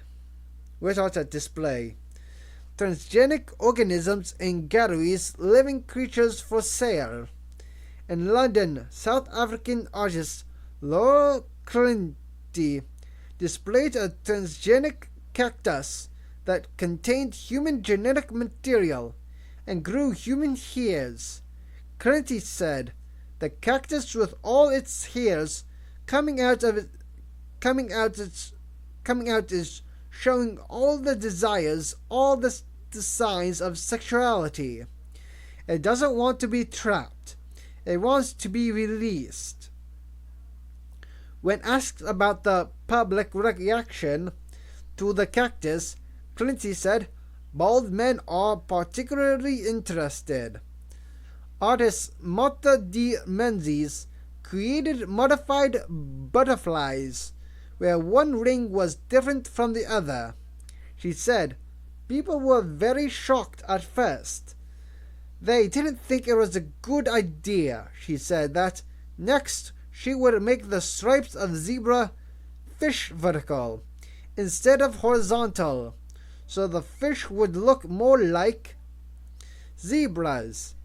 Transgenic organisms in galleries, living creatures for sale. In London, South African artist Laura Clinty displayed a transgenic cactus that contained human genetic material and grew human hairs. Clinty said, the cactus with all its hairs coming out is showing all the desires, all the signs of sexuality. It doesn't want to be trapped. It wants to be released. When asked about the public reaction to the cactus, Clinty said, bald men are particularly interested. Artist Martha D. Menzies created modified butterflies where one ring was different from the other. She said, people were very shocked at first. They didn't think it was a good idea. She said that next she would make the stripes of zebra fish vertical instead of horizontal, so the fish would look more like zebras.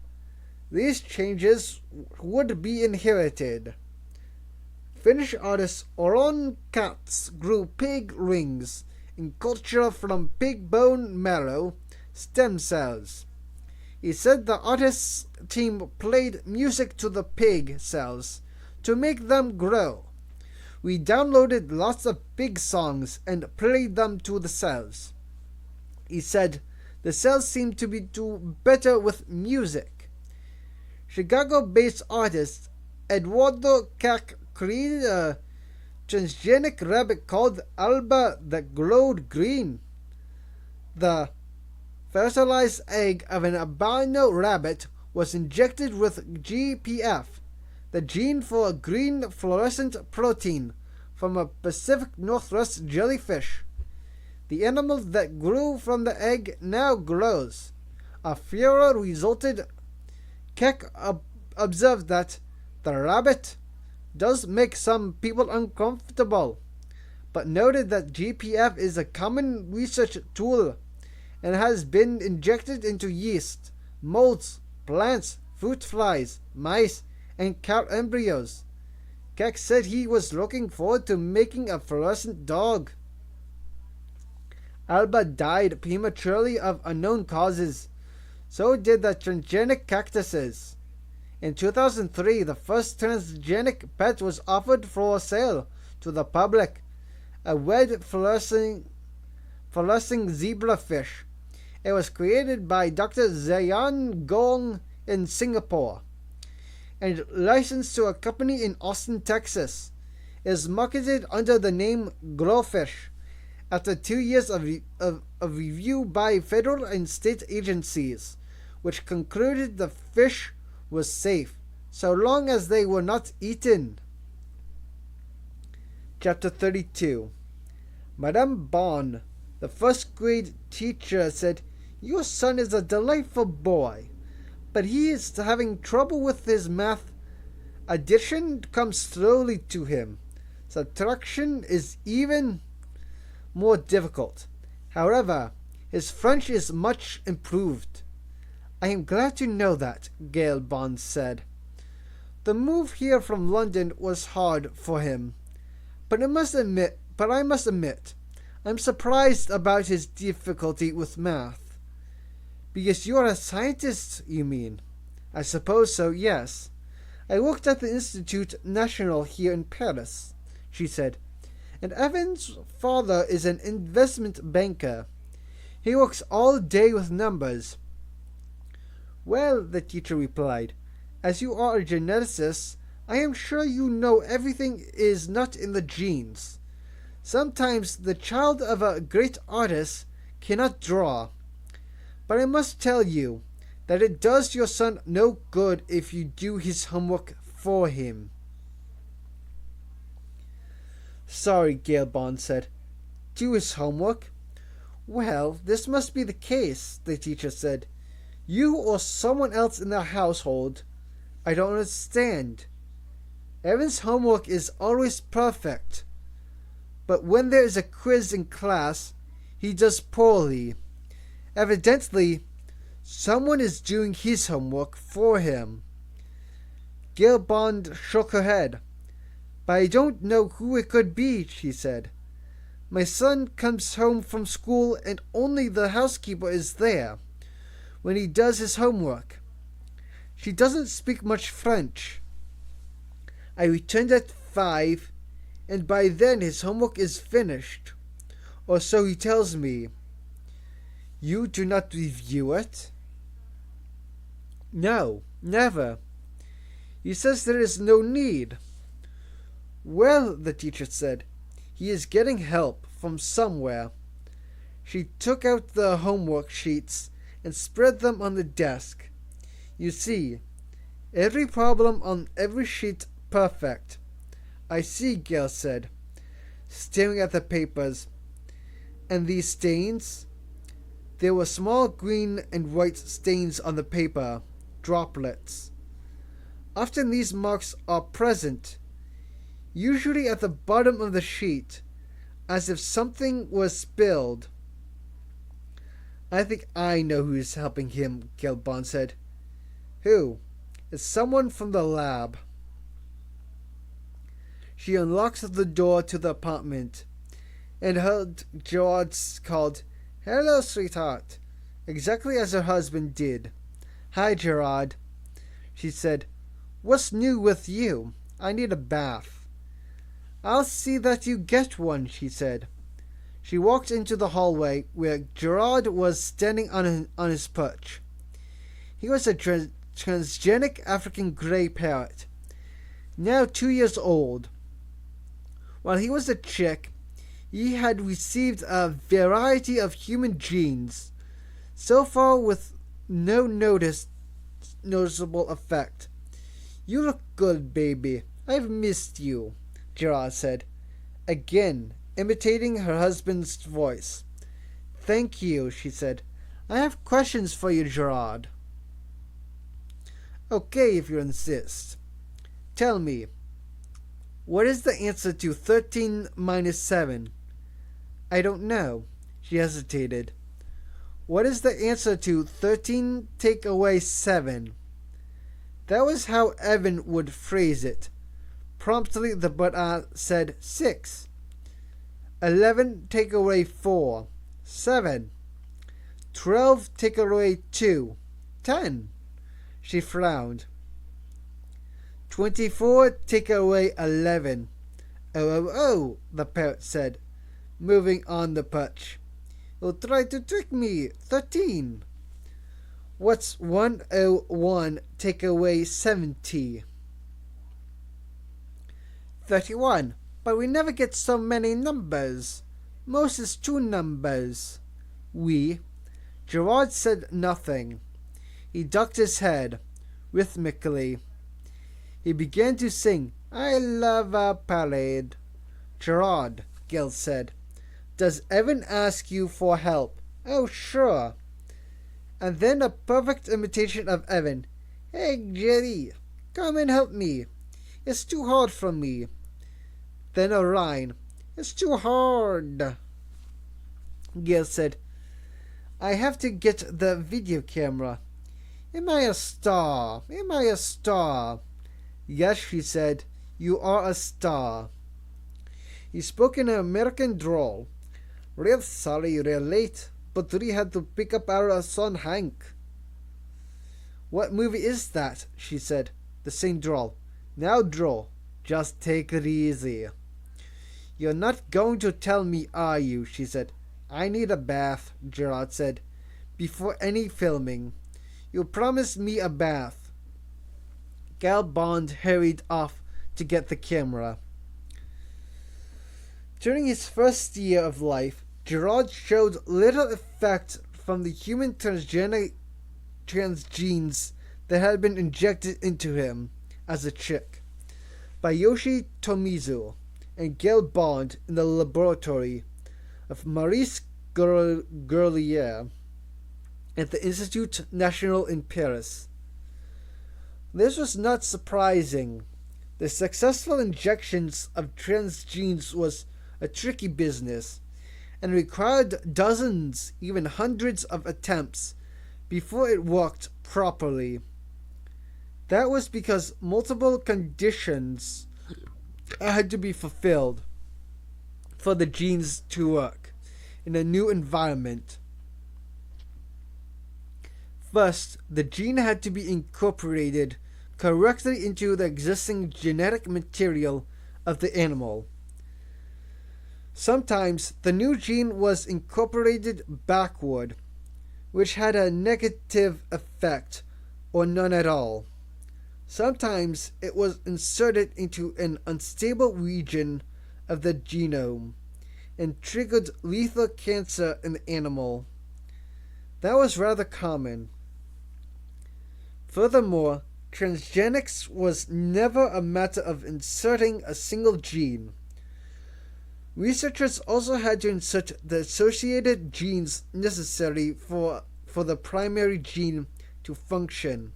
These changes would be inherited. Finnish artist Oron Katz grew pig rings in culture from pig bone marrow stem cells. He said the artist's team played music to the pig cells to make them grow. We downloaded lots of pig songs and played them to the cells. He said the cells seemed to do better with music. Chicago-based artist Eduardo Cac created a transgenic rabbit called Alba that glowed green. The fertilized egg of an albino rabbit was injected with GPF, the gene for a green fluorescent protein, from a Pacific Northwest jellyfish. The animal that grew from the egg now glows. A furor resulted. Keck observed that the rabbit does make some people uncomfortable, but noted that GPF is a common research tool and has been injected into yeast, molds, plants, fruit flies, mice, and cow embryos. Keck said he was looking forward to making a fluorescent dog. Alba died prematurely of unknown causes. So did the transgenic cactuses. In 2003, the first transgenic pet was offered for sale to the public, a red fluorescing zebrafish. It was created by Dr. Zayan Gong in Singapore and licensed to a company in Austin, Texas. It is marketed under the name Glowfish after 2 years of review by federal and state agencies, which concluded the fish was safe, so long as they were not eaten. Chapter 32. Madame Bon, the first grade teacher, said, "Your son is a delightful boy, but he is having trouble with his math. Addition comes slowly to him. Subtraction is even more difficult. However, his French is much improved." "I am glad to know that," Gail Bond said. "The move here from London was hard for him, but I must admit, I'm surprised about his difficulty with math." "Because you're a scientist, you mean?" "I suppose so, yes. I worked at the Institut National here in Paris," she said, "and Evan's father is an investment banker. He works all day with numbers." "Well," the teacher replied, "as you are a geneticist, I am sure you know everything is not in the genes. Sometimes the child of a great artist cannot draw. But I must tell you that it does your son no good if you do his homework for him." "Sorry," Gail Bond said. "Do his homework?" "Well, this must be the case," the teacher said. "You or someone else in the household. I don't understand. Evan's homework is always perfect, but when there is a quiz in class, he does poorly. Evidently, someone is doing his homework for him." Gail Bond shook her head. "But I don't know who it could be," she said. "My son comes home from school and only the housekeeper is there when he does his homework. She doesn't speak much French. I returned at 5, and by then his homework is finished, or so he tells me." "You do not review it?" "No, never. He says there is no need." "Well," the teacher said, "he is getting help from somewhere." She took out the homework sheets and spread them on the desk. "You see, every problem on every sheet perfect." "I see," Gail said, staring at the papers. "And these stains?" There were small green and white stains on the paper, droplets. "Often these marks are present, usually at the bottom of the sheet, as if something was spilled." "I think I know who is helping him," Gail Bond said. "Who?" "It's someone from the lab." She unlocked the door to the apartment and heard Gerard called, "Hello, sweetheart," exactly as her husband did. "Hi, Gerard," she said. "What's new with you? I need a bath." "I'll see that you get one," she said. She walked into the hallway where Gerard was standing on his perch. He was a transgenic African grey parrot, now 2 years old. While he was a chick, he had received a variety of human genes, so far with no noticeable effect. "You look good, baby. I've missed you," Gerard said. again imitating her husband's voice. "Thank you," she said. "I have questions for you, Gerard." "Okay, if you insist. Tell me, what is the answer to 13 minus 7? "I don't know." She hesitated. "What is the answer to 13 take away 7? That was how Evan would phrase it. Promptly the Buddha said 6. 11 take away 4. 7. 12 take away 2. 10. She frowned. 24 take away 11. Oh, the parrot said, moving on the perch. "You'll try to trick me. 13. What's 101 take away 70? 31. But we never get so many numbers. Most is 2 numbers. Gerard said nothing. He ducked his head, rhythmically. He began to sing, "I love a parade." "Gerard," Gil said, "does Evan ask you for help?" "Oh, sure." And then a perfect imitation of Evan. "Hey, Jerry, come and help me. It's too hard for me." Then a whine. "It's too hard." Gil said, "I have to get the video camera." "Am I a star? Am I a star?" "Yes," she said, "you are a star." He spoke in an American drawl. "Real sorry you're late, but we had to pick up our son Hank." "What movie is that?" she said, the same drawl. "Now draw. Just take it easy." "You're not going to tell me, are you?" she said. "I need a bath," Gerard said, "before any filming. You promised me a bath." Gal Bond hurried off to get the camera. During his first year of life, Gerard showed little effect from the human transgenes that had been injected into him as a chick by Yoshi Tomizu and Gail Bond in the laboratory of Maurice Grelier at the Institut National in Paris. This was not surprising. The successful injections of transgenes was a tricky business and required dozens, even hundreds of attempts before it worked properly. That was because multiple conditions had to be fulfilled for the genes to work in a new environment. First, the gene had to be incorporated correctly into the existing genetic material of the animal. Sometimes the new gene was incorporated backward, which had a negative effect or none at all. Sometimes it was inserted into an unstable region of the genome and triggered lethal cancer in the animal. That was rather common. Furthermore, transgenics was never a matter of inserting a single gene. Researchers also had to insert the associated genes necessary for the primary gene to function.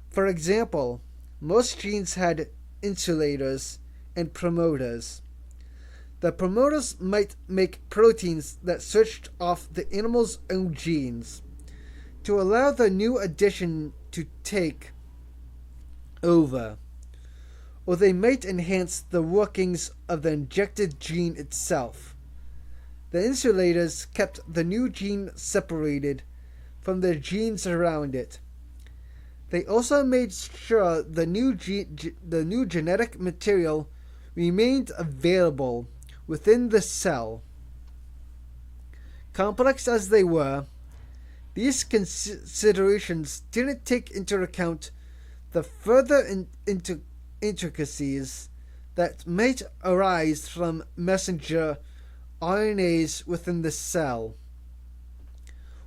For example, most genes had insulators and promoters. The promoters might make proteins that switched off the animal's own genes to allow the new addition to take over, or they might enhance the workings of the injected gene itself. The insulators kept the new gene separated from the genes around it. They also made sure the new genetic material remained available within the cell. Complex as they were, these considerations didn't take into account the further intricacies that might arise from messenger RNAs within the cell,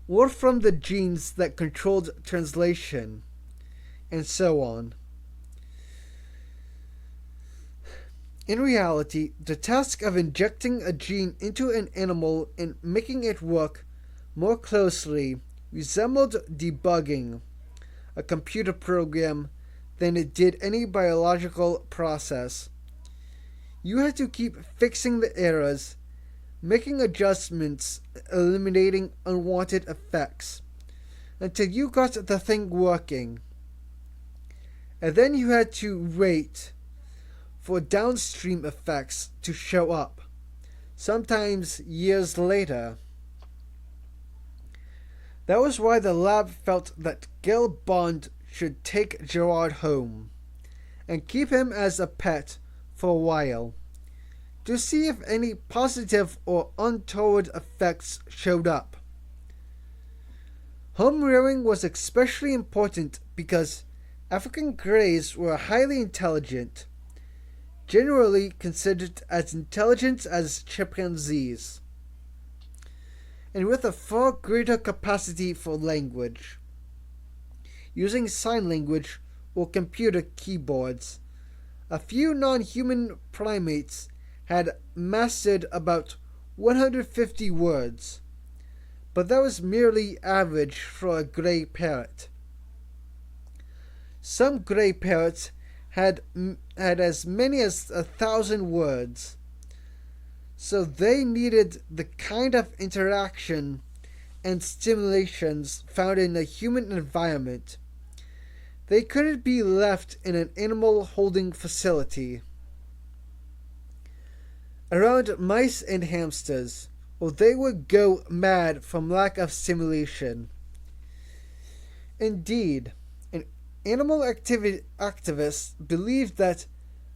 or from the genes that controlled translation, and so on. In reality, the task of injecting a gene into an animal and making it work more closely resembled debugging a computer program than it did any biological process. You had to keep fixing the errors, making adjustments, eliminating unwanted effects, until you got the thing working. And then you had to wait for downstream effects to show up, sometimes years later. That was why the lab felt that Gail Bond should take Gerard home and keep him as a pet for a while, to see if any positive or untoward effects showed up. Home rearing was especially important because African greys were highly intelligent, generally considered as intelligent as chimpanzees, and with a far greater capacity for language. Using sign language or computer keyboards, a few non-human primates had mastered about 150 words, but that was merely average for a gray parrot. Some gray parrots had as many as 1,000 words, so they needed the kind of interaction and stimulations found in a human environment. They couldn't be left in an animal holding facility. Around mice and hamsters, or they would go mad from lack of stimulation. Indeed, animal activists believed that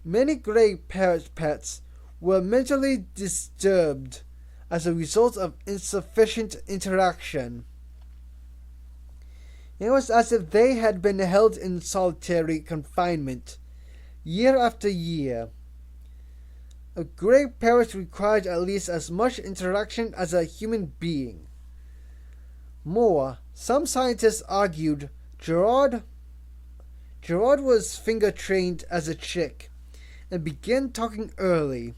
many gray parrot pets were mentally disturbed as a result of insufficient interaction. It was as if they had been held in solitary confinement, year after year. A gray parrot required at least as much interaction as a human being. More, some scientists argued Gerard was finger trained as a chick and began talking early.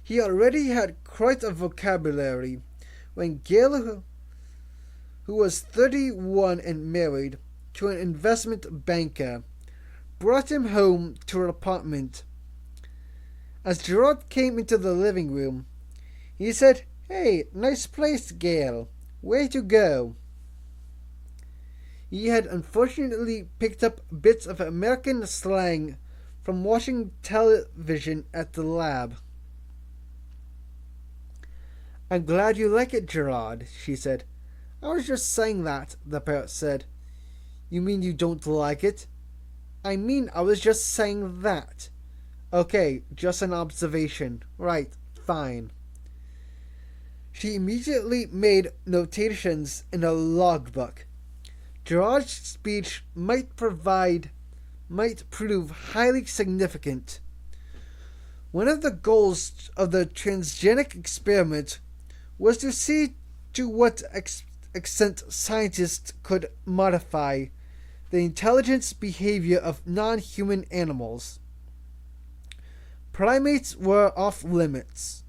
He already had quite a vocabulary when Gail, who was 31 and married to an investment banker, brought him home to her apartment. As Gerard came into the living room, he said, "Hey, nice place, Gail. Way to go." He had unfortunately picked up bits of American slang from watching television at the lab. "I'm glad you like it, Gerard," she said. "I was just saying that," the parrot said. "You mean you don't like it?" "I mean I was just saying that." "Okay, just an observation. Right, fine." She immediately made notations in a logbook. Gerard's speech might prove highly significant. One of the goals of the transgenic experiment was to see to what extent scientists could modify the intelligence behavior of non-human animals. Primates were off limits.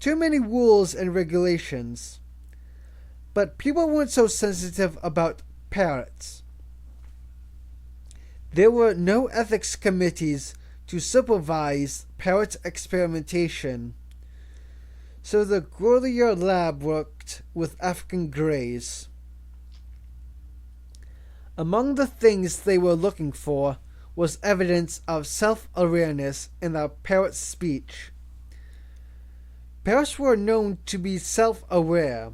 Too many rules and regulations. But people weren't so sensitive about parrots. There were no ethics committees to supervise parrot experimentation, so the Grolier lab worked with African greys. Among the things they were looking for was evidence of self-awareness in the parrot's speech. Parrots were known to be self-aware.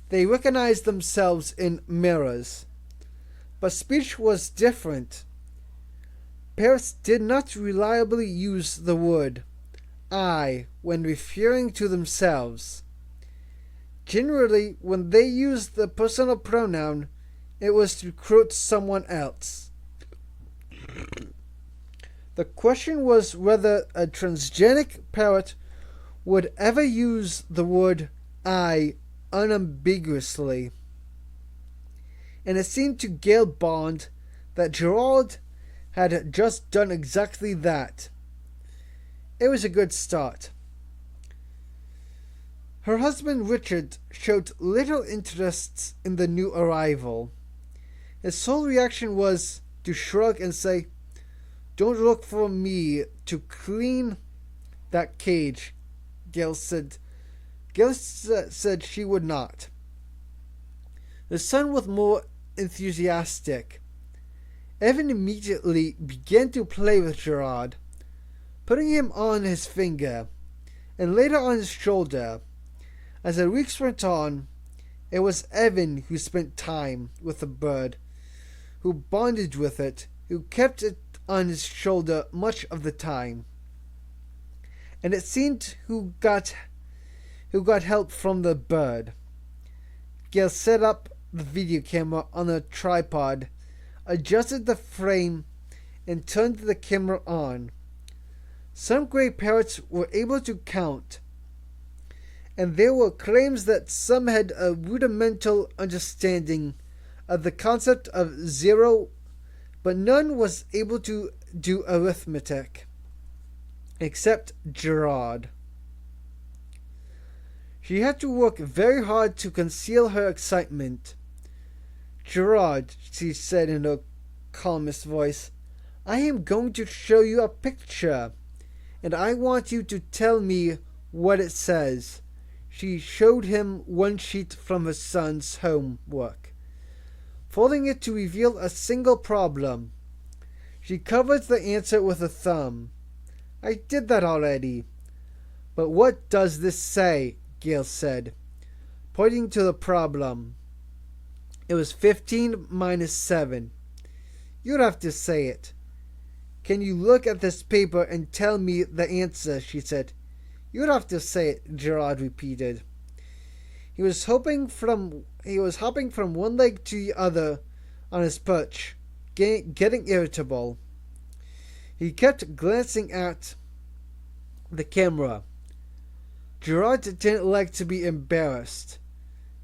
They recognized themselves in mirrors. But speech was different. Parrots did not reliably use the word I when referring to themselves. Generally, when they used the personal pronoun, it was to quote someone else. The question was whether a transgenic parrot would ever use the word I unambiguously. And it seemed to Gail Bond that Gerard had just done exactly that. It was a good start. Her husband Richard showed little interest in the new arrival. His sole reaction was to shrug and say, "Don't look for me to clean that cage," Gail said. Gail said she would not. The son was more enthusiastic. Evan immediately began to play with Gerard, putting him on his finger, and later on his shoulder. As the weeks went on, it was Evan who spent time with the bird, who bonded with it, who kept it on his shoulder much of the time. And it seemed who got help from the bird. Gail set up the video camera on a tripod, adjusted the frame, and turned the camera on. Some gray parrots were able to count, and there were claims that some had a rudimental understanding of the concept of zero, but none was able to do arithmetic, except Gerard. She had to work very hard to conceal her excitement. "Gerard," she said in her calmest voice, "I am going to show you a picture, and I want you to tell me what it says." She showed him one sheet from her son's homework, folding it to reveal a single problem. She covered the answer with a thumb. "I did that already." "But what does this say?" Gail said, pointing to the problem. It was 15 minus 7. "You'd have to say it." "Can you look at this paper and tell me the answer?" she said. "You'd have to say it," Gerard repeated. He was hopping from one leg to the other on his perch, getting irritable. He kept glancing at the camera. Gerard didn't like to be embarrassed.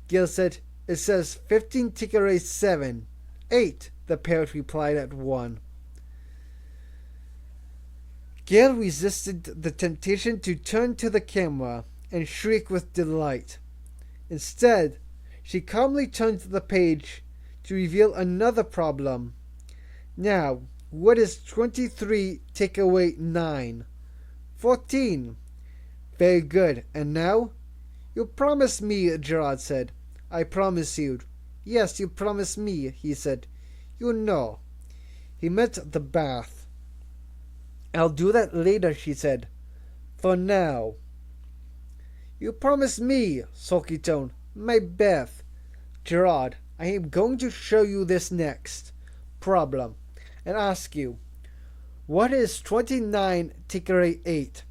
Gail said, "It says 15 take away 7. 8, the parrot replied at 1. Gail resisted the temptation to turn to the camera and shriek with delight. Instead, she calmly turned to the page to reveal another problem. "Now, what is 23 take away 9? 14. "Very good. And now?" "You promised me," Gerard said. "I promise you." "Yes, you promised me," he said. "You know." He meant the bath. "I'll do that later," she said. "For now." "You promised me," sulky tone. "My bath." "Gerard, I am going to show you this next problem and ask you, what is 29 take away 8?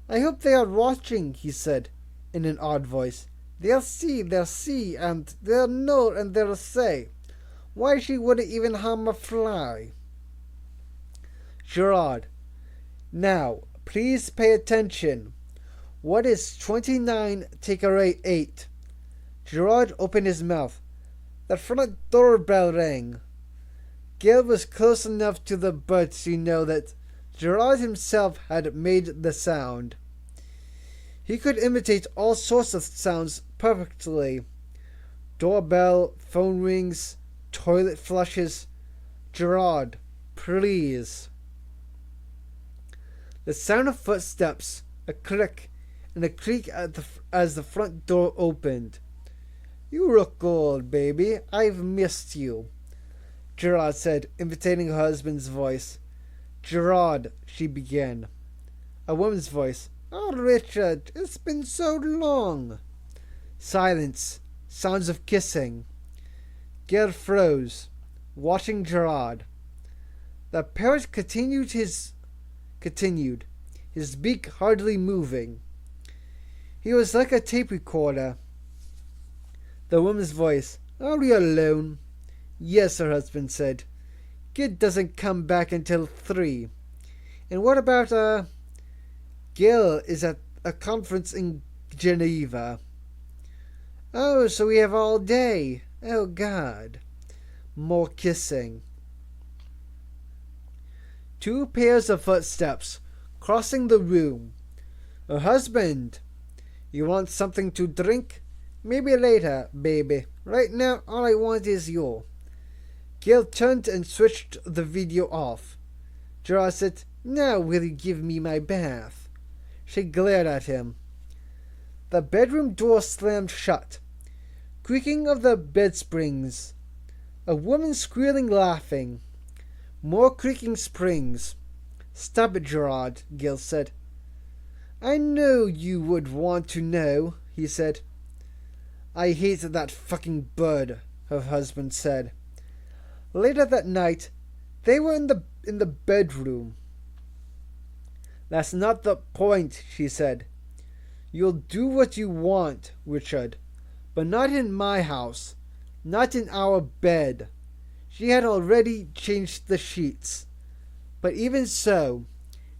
"I hope they are watching," he said in an odd voice. They'll see, and they'll know, and they'll say, 'Why, she wouldn't even harm a fly.'" "Gerard, now, please pay attention. What is 29 take away 8? Gerard opened his mouth. The front doorbell rang. Gail was close enough to the bird to know that Gerard himself had made the sound. He could imitate all sorts of sounds perfectly. Doorbell, phone rings, toilet flushes. "Gerard, please." The sound of footsteps, a click, and a creak as the front door opened. "You look old, baby. I've missed you," Gerard said, imitating her husband's voice. "Gerard," she began. A woman's voice. "Oh, Richard, it's been so long." Silence. Sounds of kissing. Gail froze, watching Gerard. The parrot continued, his beak hardly moving. He was like a tape recorder. The woman's voice. "Are you alone?" "Yes," her husband said. "Kid doesn't come back until 3. "And what about, Gail is at a conference in Geneva." "Oh, so we have all day. Oh, God." More kissing. 2 pairs of footsteps crossing the room. Her husband, you want something to drink? Maybe later, baby. Right now, all I want is you. Gail turned and switched the video off. Gerard said, now will you give me my bath? She glared at him. The bedroom door slammed shut. Creaking of the bed springs. A woman squealing, laughing. More creaking springs. Stop it, Gerard, Gail said. I know you would want to know, he said. I hate that fucking bird, her husband said. Later that night, they were in the bedroom. That's not the point, she said. You'll do what you want, Richard, but not in my house, not in our bed. She had already changed the sheets, but even so,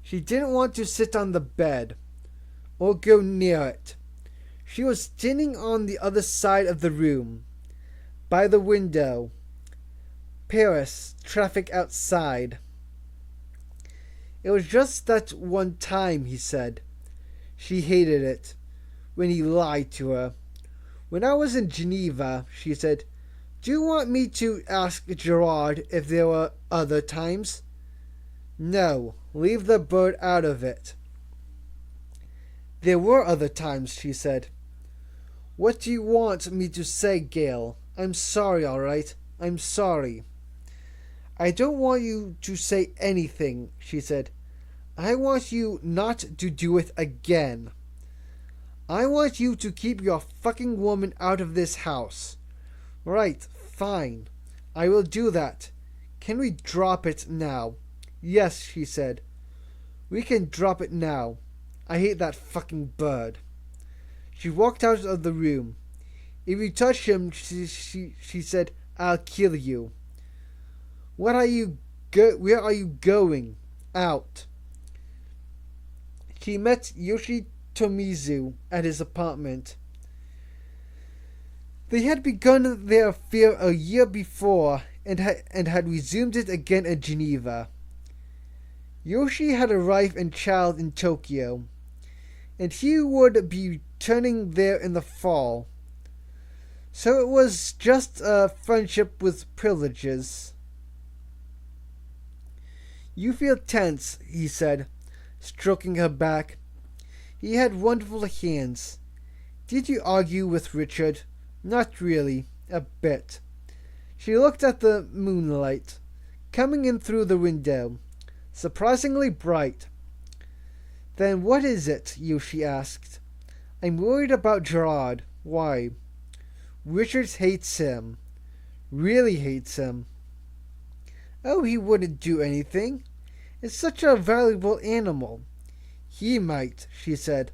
she didn't want to sit on the bed or go near it. She was standing on the other side of the room, by the window. Paris, traffic outside. It was just that one time, he said. She hated it, when he lied to her. When I was in Geneva, she said, do you want me to ask Gerard if there were other times? No, leave the bird out of it. There were other times, she said. What do you want me to say, Gail? I'm sorry, all right? I'm sorry. I don't want you to say anything, she said. I want you not to do it again. I want you to keep your fucking woman out of this house. Right, fine. I will do that. Can we drop it now? Yes, she said. We can drop it now. I hate that fucking bird. She walked out of the room. If you touch him, she said, I'll kill you. Where are you going? Out. She met Yoshitomizu at his apartment. They had begun their affair a year before and had resumed it again in Geneva. Yoshi had a wife and child in Tokyo, and he would be returning there in the fall. So it was just a friendship with privileges. You feel tense, he said, stroking her back. He had wonderful hands. Did you argue with Richard? Not really, a bit. She looked at the moonlight, coming in through the window, surprisingly bright. Then what is it? Yoshi asked. I'm worried about Gerard. Why? Richard hates him. Really hates him. Oh, he wouldn't do anything. It's such a valuable animal. He might, she said.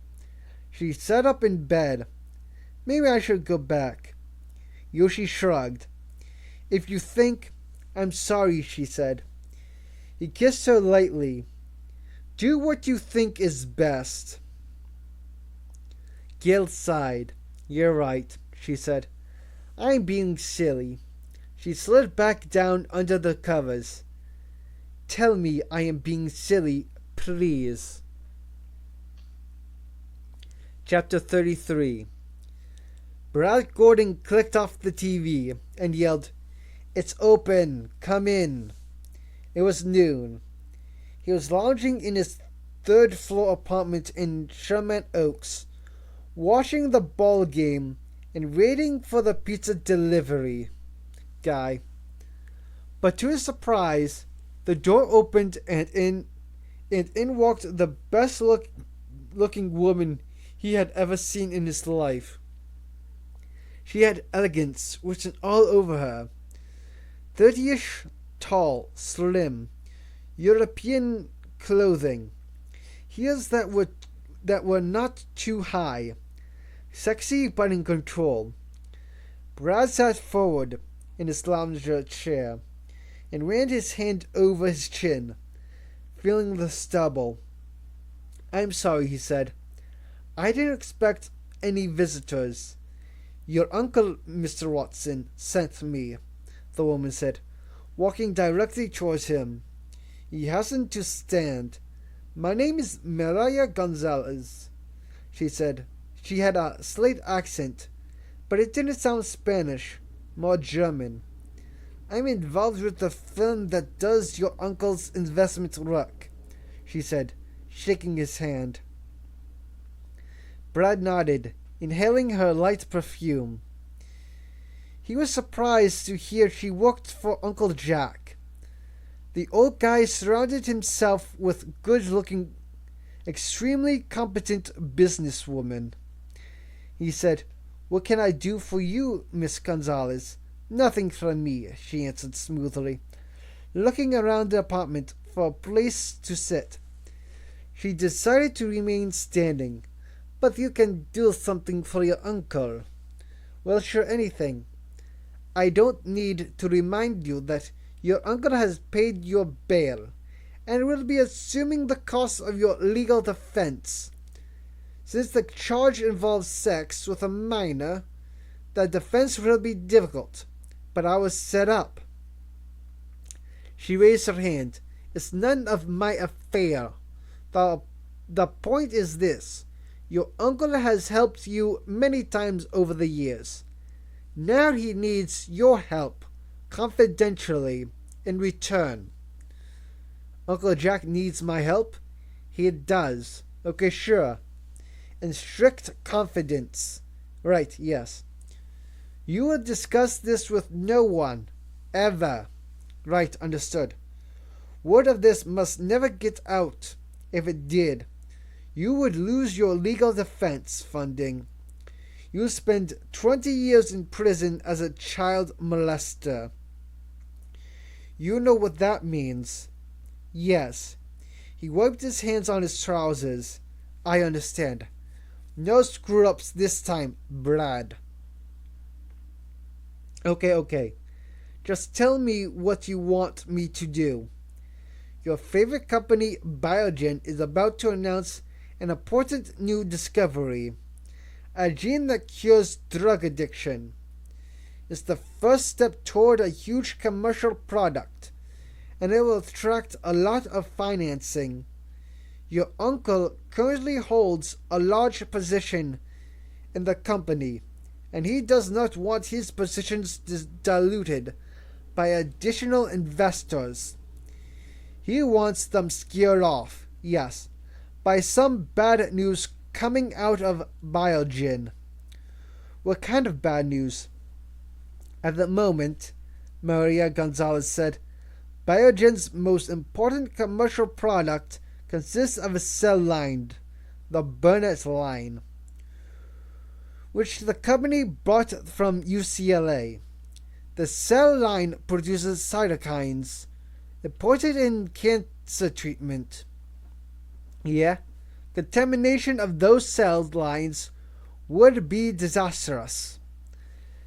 She sat up in bed. Maybe I should go back. Yoshi shrugged. If you think... I'm sorry, she said. He kissed her lightly. Do what you think is best. Gail sighed. You're right, she said. I'm being silly. She slid back down under the covers. Tell me I am being silly, please. Chapter 33. Brad Gordon clicked off the TV and yelled, It's open! Come in! It was noon. He was lounging in his third-floor apartment in Sherman Oaks, watching the ball game and waiting for the pizza delivery guy. But to his surprise, the door opened and in walked the best looking woman he had ever seen in his life. She had elegance written all over her. 30-ish, tall, slim, European clothing. Heels that were not too high. Sexy but in control. Brad sat forward in his lounger chair and ran his hand over his chin, feeling the stubble. I'm sorry, he said. I didn't expect any visitors. Your uncle, Mr. Watson, sent me, the woman said, walking directly towards him. He hasn't to stand. My name is Maria Gonzalez, she said. She had a slight accent, but it didn't sound Spanish, more German. I'm involved with the firm that does your uncle's investment work, she said, shaking his hand. Brad nodded, inhaling her light perfume. He was surprised to hear she worked for Uncle Jack. The old guy surrounded himself with good-looking, extremely competent businesswomen. He said, "What can I do for you, Miss Gonzalez?" "Nothing for me," she answered smoothly, looking around the apartment for a place to sit. She decided to remain standing. "But you can do something for your uncle." "Well, sure, anything. I don't need to remind you that your uncle has paid your bail, and will be assuming the cost of your legal defense. Since the charge involves sex with a minor, the defense will be difficult, but I was set up." She raised her hand. "It's none of my affair. The point is this. Your uncle has helped you many times over the years. Now he needs your help, confidentially, in return." "Uncle Jack needs my help?" "He does." "Okay, sure." "In strict confidence." "Right, yes." "You will discuss this with no one, ever." "Right, understood." "Word of this must never get out. If it did, you would lose your legal defense funding. You'll spend 20 years in prison as a child molester." "You know what that means." "Yes." He wiped his hands on his trousers. "I understand. No screw-ups this time, Brad." Okay. Just tell me what you want me to do." "Your favorite company, Biogen, is about to announce an important new discovery. A gene that cures drug addiction. It's the first step toward a huge commercial product, and it will attract a lot of financing. Your uncle currently holds a large position in the company, and he does not want his positions diluted by additional investors. He wants them scared off, yes, by some bad news coming out of Biogen." "What kind of bad news?" "At the moment," Maria Gonzalez said, "Biogen's most important commercial product consists of a cell line, the Burnett line, which the company bought from UCLA. The cell line produces cytokines, important in cancer treatment." "Yeah? Contamination of those cell lines would be disastrous."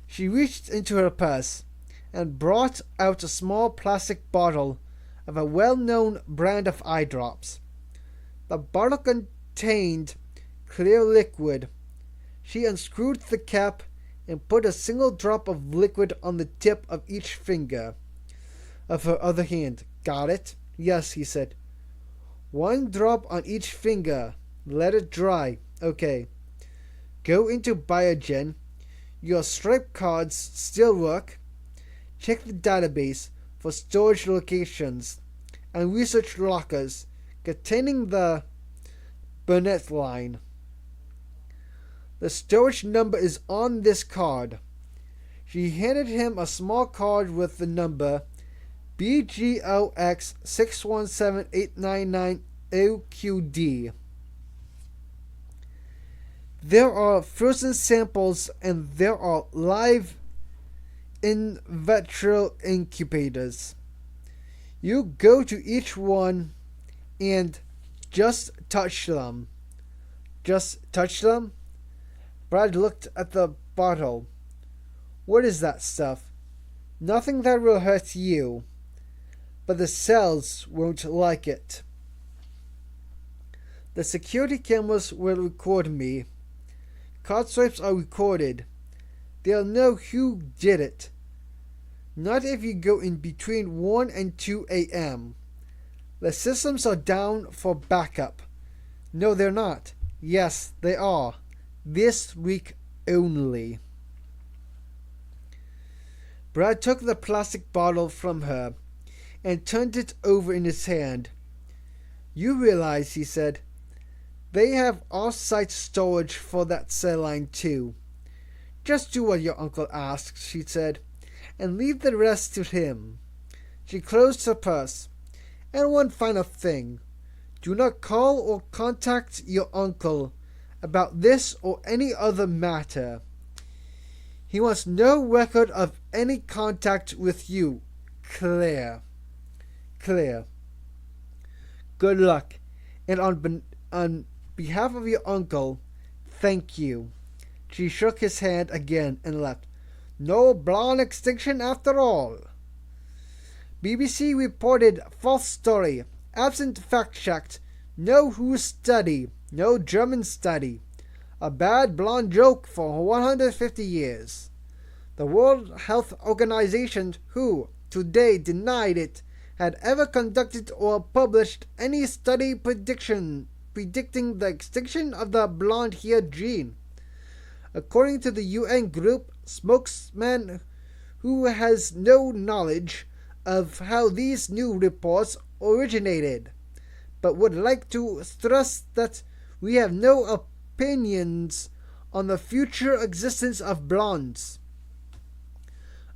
She reached into her purse and brought out a small plastic bottle of a well-known brand of eye drops. The bottle contained clear liquid. She unscrewed the cap and put a single drop of liquid on the tip of each finger of her other hand. "Got it?" "Yes," he said. "One drop on each finger. Let it dry. Okay. Go into Biogen. Your stripe cards still work. Check the database for storage locations and research lockers containing the Burnett line. The storage number is on this card." She handed him a small card with the number BGOX 617899OQD. "There are frozen samples and there are live in vitro incubators. You go to each one and just touch them." "Just touch them?" Brad looked at the bottle. "What is that stuff?" "Nothing that will hurt you, but the cells won't like it. The security cameras will record me. Card swipes are recorded. They'll know who did it. Not if you go in between 1 and 2 a.m. The systems are down for backup. No, they're not. Yes, they are. This week only. Brad took the plastic bottle from her and turned it over in his hand. You realize, he said, they have off-site storage for that saline too. Just do what your uncle asks, she said, and leave the rest to him. She closed her purse. And one final thing. Do not call or contact your uncle about this or any other matter. He wants no record of any contact with you. Claire. Claire. Good luck, and on behalf of your uncle, thank you. She shook his hand again and left. No blonde extinction after all. BBC reported false story. Absent fact-checked. No WHO study. No German study. A bad blonde joke for 150 years. The World Health Organization, WHO today denied it had ever conducted or published any study predicting the extinction of the blonde hair gene. According to the UN group spokesman, who has no knowledge of how these new reports originated, but would like to stress that we have no opinions on the future existence of blondes.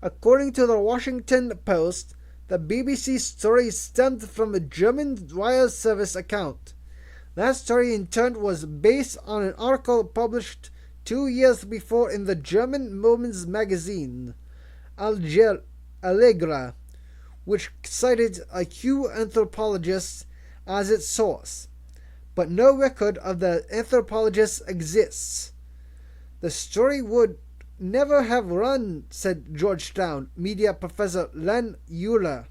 According to the Washington Post, the BBC story stemmed from a German wire service account. That story in turn was based on an article published 2 years before in the German women's magazine, Allegra, which cited a Q anthropologist as its source, but no record of the anthropologist exists. The story would never have run, said Georgetown media professor Len Euler,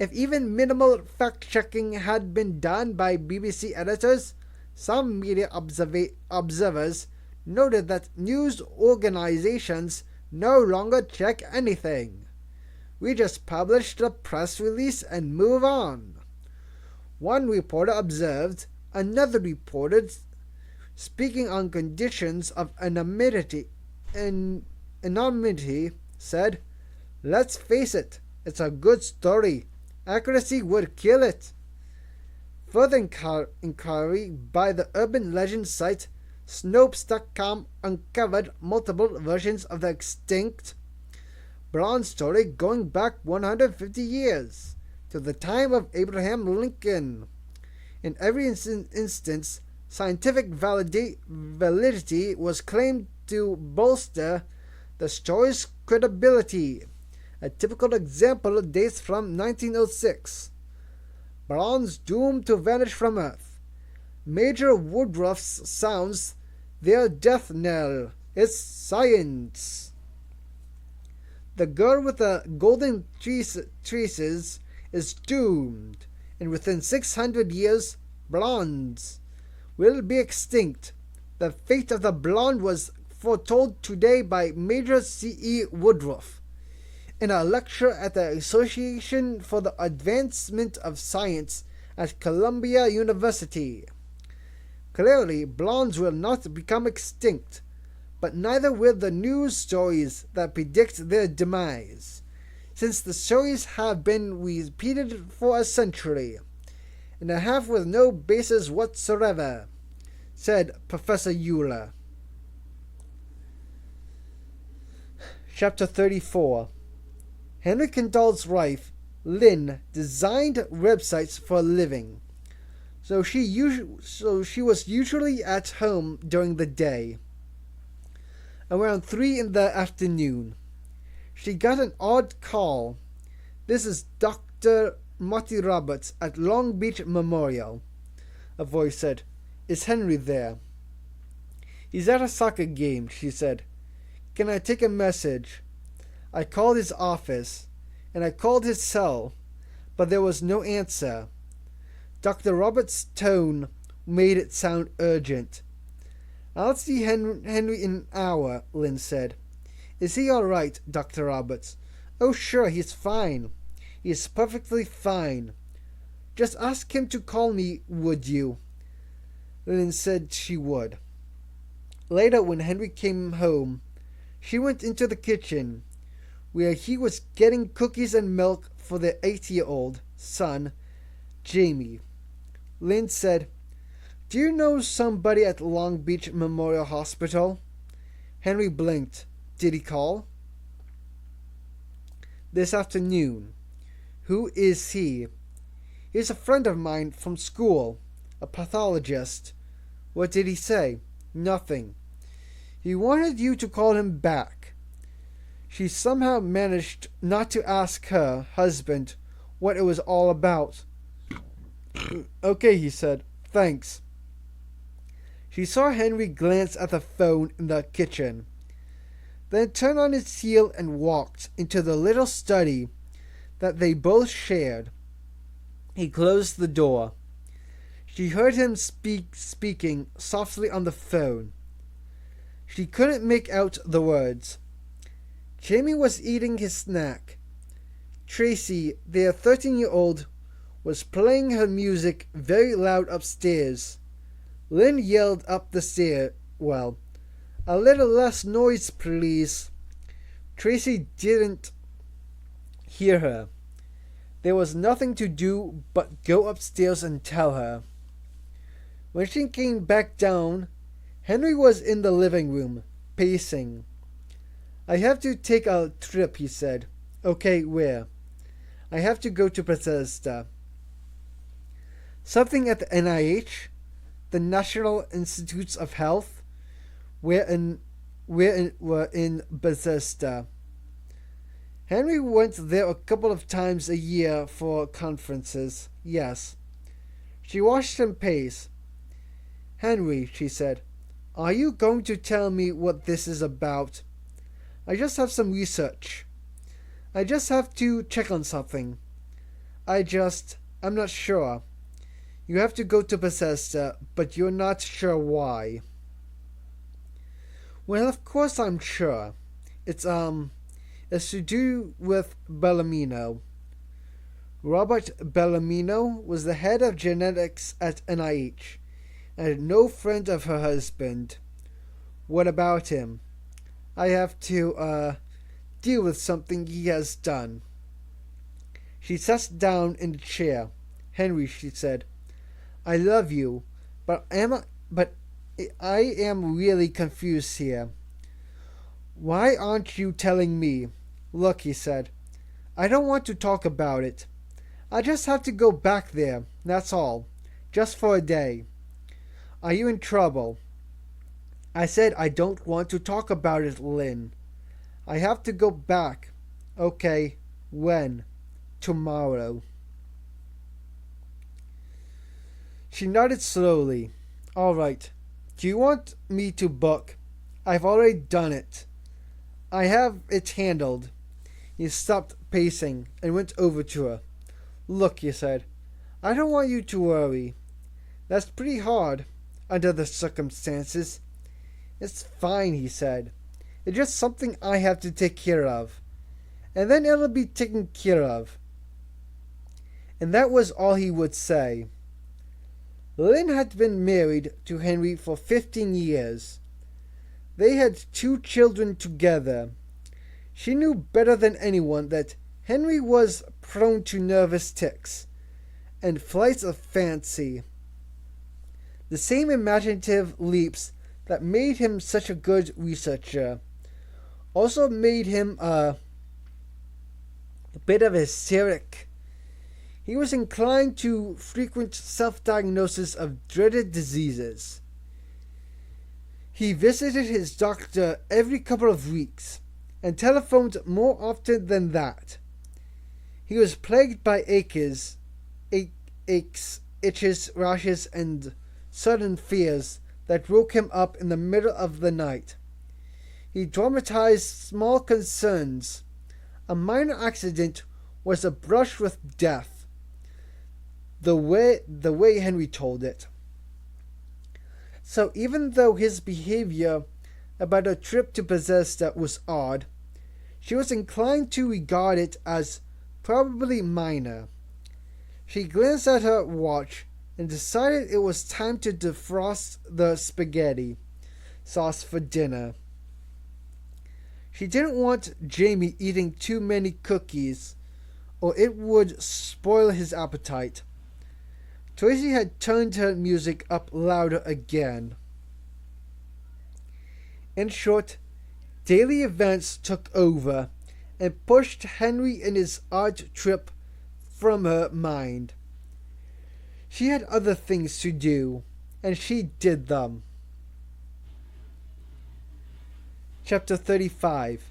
if even minimal fact-checking had been done by BBC editors. Some media observers noted that news organizations no longer check anything. We just publish the press release and move on. One reporter observed. Another reporter, speaking on conditions of anonymity, said, let's face it, it's a good story. Accuracy would kill it. Further inquiry by the urban legend site Snopes.com uncovered multiple versions of the extinct blonde story going back 150 years, to the time of Abraham Lincoln. In every instance, scientific validity was claimed to bolster the story's credibility. A typical example dates from 1906. Blondes doomed to vanish from Earth. Major Woodruff's sounds their death knell. It's science. The girl with the golden tresses is doomed, and within 600 years, blondes will be extinct. The fate of the blonde was foretold today by Major C.E. Woodruff in a lecture at the Association for the Advancement of Science at Columbia University. Clearly, blondes will not become extinct, but neither will the news stories that predict their demise, since the stories have been repeated for a century and a half with no basis whatsoever, said Professor Euler. Chapter 34. Henry Kendall's wife, Lynn, designed websites for a living, so she was usually at home during the day. Around 3 in the afternoon, she got an odd call. This is Dr. Marty Roberts at Long Beach Memorial, a voice said. Is Henry there? He's at a soccer game, she said. Can I take a message? I called his office, and I called his cell, but there was no answer. Dr. Roberts' tone made it sound urgent. I'll see Henry in an hour, Lynn said. Is he all right, Dr. Roberts? Oh, sure, he's fine. He's perfectly fine. Just ask him to call me, would you? Lynn said she would. Later, when Henry came home, she went into the kitchen, where he was getting cookies and milk for their 8-year-old son, Jamie. Lynn said, "Do you know somebody at Long Beach Memorial Hospital?" Henry blinked. "Did he call?" "This afternoon." "Who is he?" "He's a friend of mine from school, a pathologist." "What did he say?" "Nothing. He wanted you to call him back." She somehow managed not to ask her husband what it was all about. "Okay," he said. "Thanks." She saw Henry glance at the phone in the kitchen, then turned on his heel and walked into the little study that they both shared. He closed the door. She heard him speaking softly on the phone. She couldn't make out the words. Jamie was eating his snack. Tracy, their 13-year-old, was playing her music very loud upstairs. Lynn yelled up the stairwell, "A little less noise, please." Tracy didn't hear her. There was nothing to do but go upstairs and tell her. When she came back down, Henry was in the living room, pacing. "I have to take a trip," he said. "Okay, where?" "I have to go to Bethesda." "Something at the NIH? The National Institutes of Health?" We're in Bethesda. Henry went there a couple of times a year for conferences. Yes. She watched him pace. "Henry," she said, "are you going to tell me what this is about?" "I just have some research. I just have to check on something. I'm not sure. You have to go to Bethesda, but you're not sure why." "Well, of course I'm sure. It's to do with Bellamino." Robert Bellamino was the head of genetics at NIH, and no friend of her husband. "What about him?" "I have to, deal with something he has done." She sat down in the chair. "Henry," she said, "I love you, but I am really confused here." "Why aren't you telling me?" "Look," he said, "I don't want to talk about it. I just have to go back there, that's all. Just for a day." "Are you in trouble?" "I said I don't want to talk about it, Lynn. I have to go back." "Okay, when?" "Tomorrow." She nodded slowly. "All right. Do you want me to book?" "I've already done it. I have it handled." He stopped pacing and went over to her. "Look," he said, "I don't want you to worry. That's pretty hard, under the circumstances." "It's fine," he said. "It's just something I have to take care of. And then it'll be taken care of." And that was all he would say. Lynn had been married to Henry for 15 years. They had 2 children together. She knew better than anyone that Henry was prone to nervous tics and flights of fancy. The same imaginative leaps that made him such a good researcher also made him a bit of a hysteric. He was inclined to frequent self-diagnosis of dreaded diseases. He visited his doctor every couple of weeks and telephoned more often than that. He was plagued by aches, itches, rashes, and sudden fears that woke him up in the middle of the night. He dramatized small concerns. A minor accident was a brush with death. The way Henry told it. So even though his behavior about a trip to Bethesda was odd, she was inclined to regard it as probably minor. She glanced at her watch and decided it was time to defrost the spaghetti sauce for dinner. She didn't want Jamie eating too many cookies, or it would spoil his appetite. Tracy had turned her music up louder again. In short, daily events took over and pushed Henry and his art trip from her mind. She had other things to do, and she did them. Chapter 35.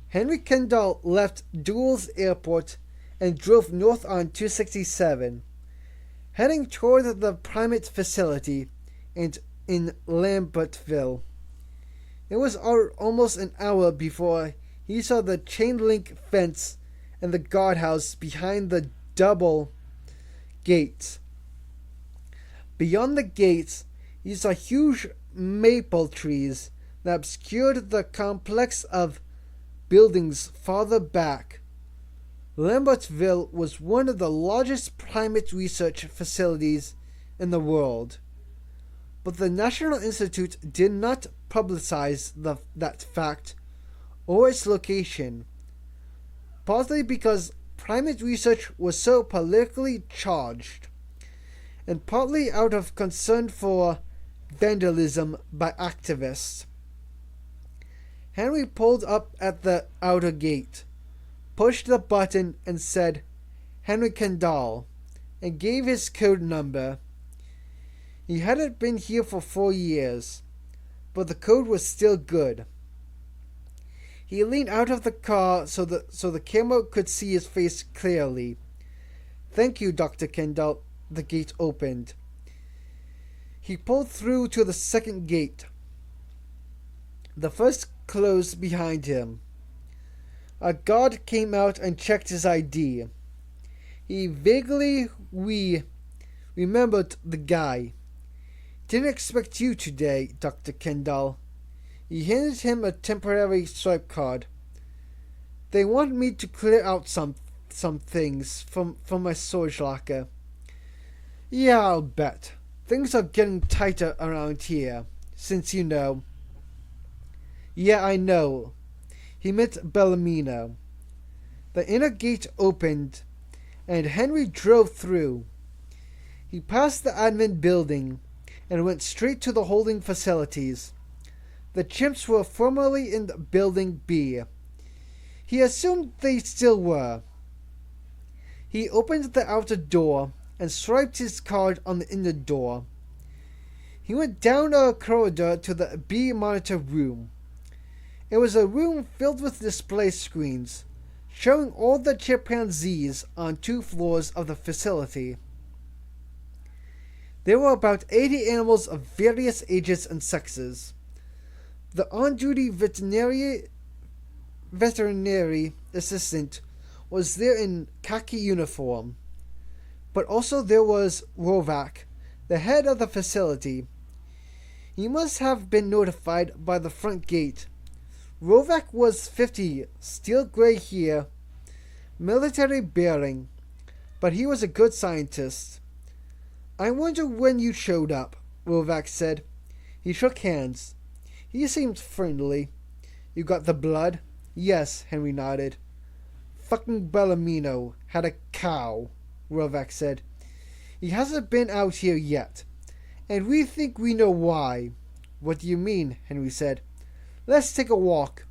Henry Kendall left Dulles Airport and drove north on 267, heading toward the Primate facility in Lambertville. It was almost an hour before he saw the chain-link fence and the guardhouse behind the double gates. Beyond the gates, he saw huge maple trees that obscured the complex of buildings farther back. Lambertville was one of the largest primate research facilities in the world, but the National Institute did not publicize that fact or its location, partly because primate research was so politically charged, and partly out of concern for vandalism by activists. Henry pulled up at the outer gate, pushed the button and said, "Henry Kendall," and gave his code number. He hadn't been here for 4 years, but the code was still good. He leaned out of the car so the camera could see his face clearly. "Thank you, Dr. Kendall." The gate opened. He pulled through to the second gate. The first closed behind him. A guard came out and checked his ID. He vaguely remembered the guy. "Didn't expect you today, Dr. Kendall." He handed him a temporary swipe card. "They want me to clear out some things from my storage locker." "Yeah, I'll bet. Things are getting tighter around here, since you know." "Yeah, I know." He meant Bellamino. The inner gate opened, and Henry drove through. He passed the admin building and went straight to the holding facilities. The chimps were formerly in Building B. He assumed they still were. He opened the outer door and swiped his card on the inner door. He went down a corridor to the B monitor room. It was a room filled with display screens, showing all the chimpanzees on 2 floors of the facility. There were about 80 animals of various ages and sexes. The on-duty veterinary assistant was there in khaki uniform, but also there was Rovak, the head of the facility. He must have been notified by the front gate. Rovak was 50, steel gray hair, military bearing, but he was a good scientist. "I wonder when you showed up," Rovak said. He shook hands. He seemed friendly. "You got the blood?" "Yes," Henry nodded. "Fucking Bellamino had a cow," Rovak said. "He hasn't been out here yet, and we think we know why." "What do you mean?" Henry said. "Let's take a walk,"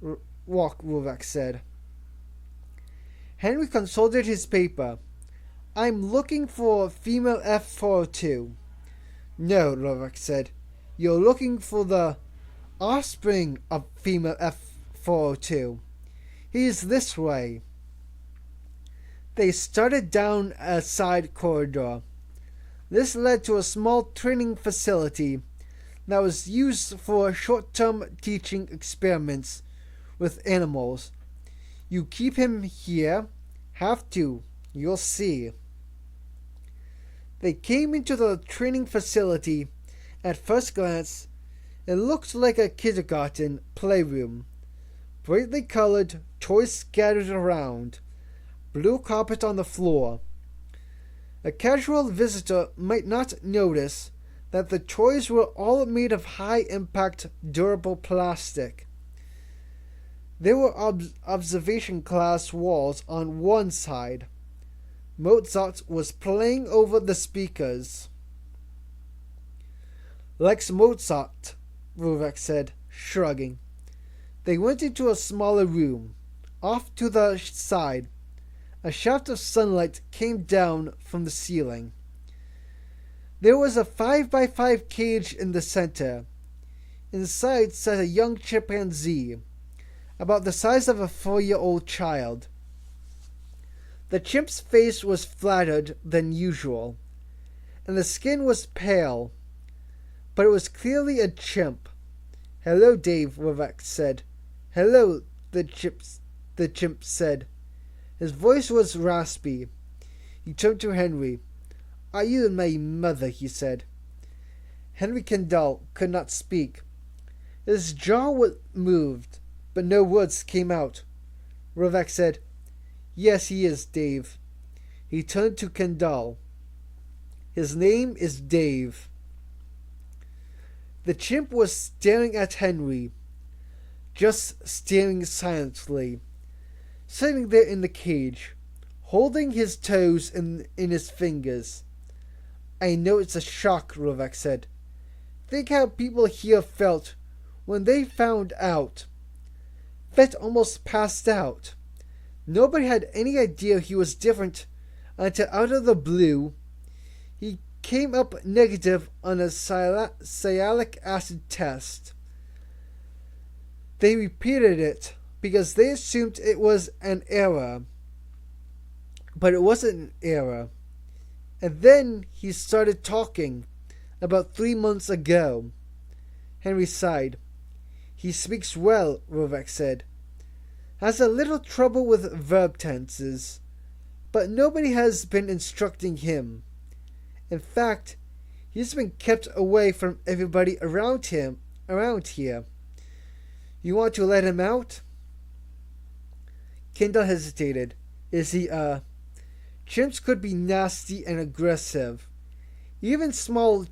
Rovak said. Henry consulted his paper. "I'm looking for female F402. "No," Rovak said. "You're looking for the offspring of female F402. He's this way." They started down a side corridor. This led to a small training facility that was used for short-term teaching experiments with animals. "You keep him here?" "Have to. You'll see." They came into the training facility. At first glance, it looked like a kindergarten playroom. Brightly colored, toys scattered around, blue carpet on the floor. A casual visitor might not notice that the toys were all made of high-impact, durable plastic. There were observation class walls on one side. Mozart was playing over the speakers. Likes Mozart, Rovak said, shrugging. They went into a smaller room. Off to the side, a shaft of sunlight came down from the ceiling. There was a 5x5 cage in the center. Inside sat a young chimpanzee, about the size of a 4-year-old child. The chimp's face was flattered than usual, and the skin was pale, but it was clearly a chimp. "Hello, Dave," Rovak said. "Hello," the chimp said. His voice was raspy. He turned to Henry. "Are you my mother?" he said. Henry Kendall could not speak. His jaw moved, but no words came out. Rovak said, "Yes, he is, Dave." He turned to Kendall. "His name is Dave." The chimp was staring at Henry, just staring silently, sitting there in the cage, holding his toes in his fingers. "I know it's a shock," Rovak said. "Think how people here felt when they found out. Vet almost passed out. Nobody had any idea he was different until out of the blue, he came up negative on a sialic acid test. They repeated it because they assumed it was an error. But it wasn't an error. And then he started talking about 3 months ago." Henry sighed. "He speaks well," Rovak said. "Has a little trouble with verb tenses, but nobody has been instructing him. In fact, he's been kept away from everybody around here. You want to let him out?" Kendall hesitated. "Is he, Chimps could be nasty and aggressive. Even small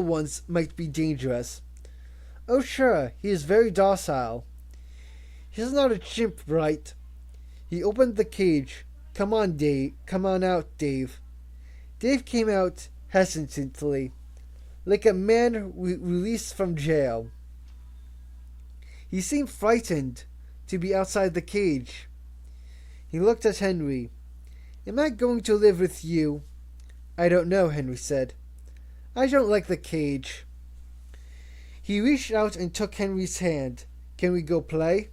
ones might be dangerous." "Oh, sure, he is very docile." "He's not a chimp, right?" He opened the cage. Come on out, Dave." Dave came out hesitantly, like a man released from jail. He seemed frightened to be outside the cage. He looked at Henry. "Am I going to live with you?" "I don't know," Henry said. "I don't like the cage." He reached out and took Henry's hand. "Can we go play?"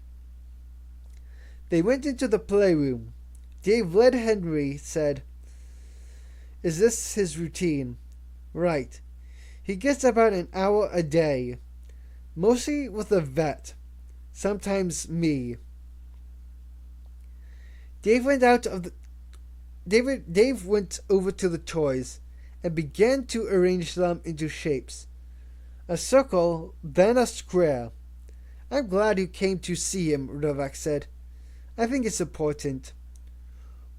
They went into the playroom. Dave led Henry, said, "Is this his routine?" "Right. He gets about an hour a day, mostly with a vet, sometimes me." Dave went over to the toys and began to arrange them into shapes. A circle, then a square. "I'm glad you came to see him," Rovak said. "I think it's important."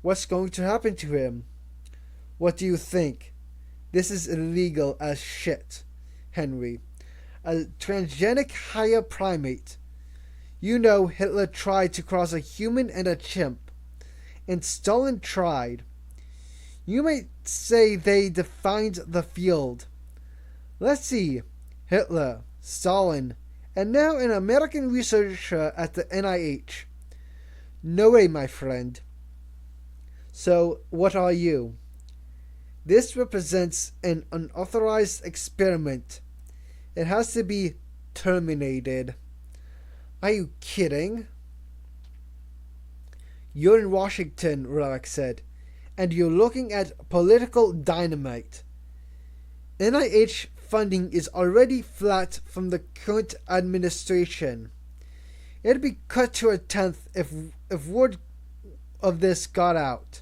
"What's going to happen to him?" "What do you think? This is illegal as shit, Henry. A transgenic higher primate. You know Hitler tried to cross a human and a chimp. And Stalin tried. You might say they defined the field. Let's see. Hitler, Stalin, and now an American researcher at the NIH. No way, my friend. So, what are you?" "This represents an unauthorized experiment. It has to be terminated." "Are you kidding?" "You're in Washington," Rovak said, "and you're looking at political dynamite. NIH funding is already flat from the current administration. It'd be cut to a tenth if word of this got out."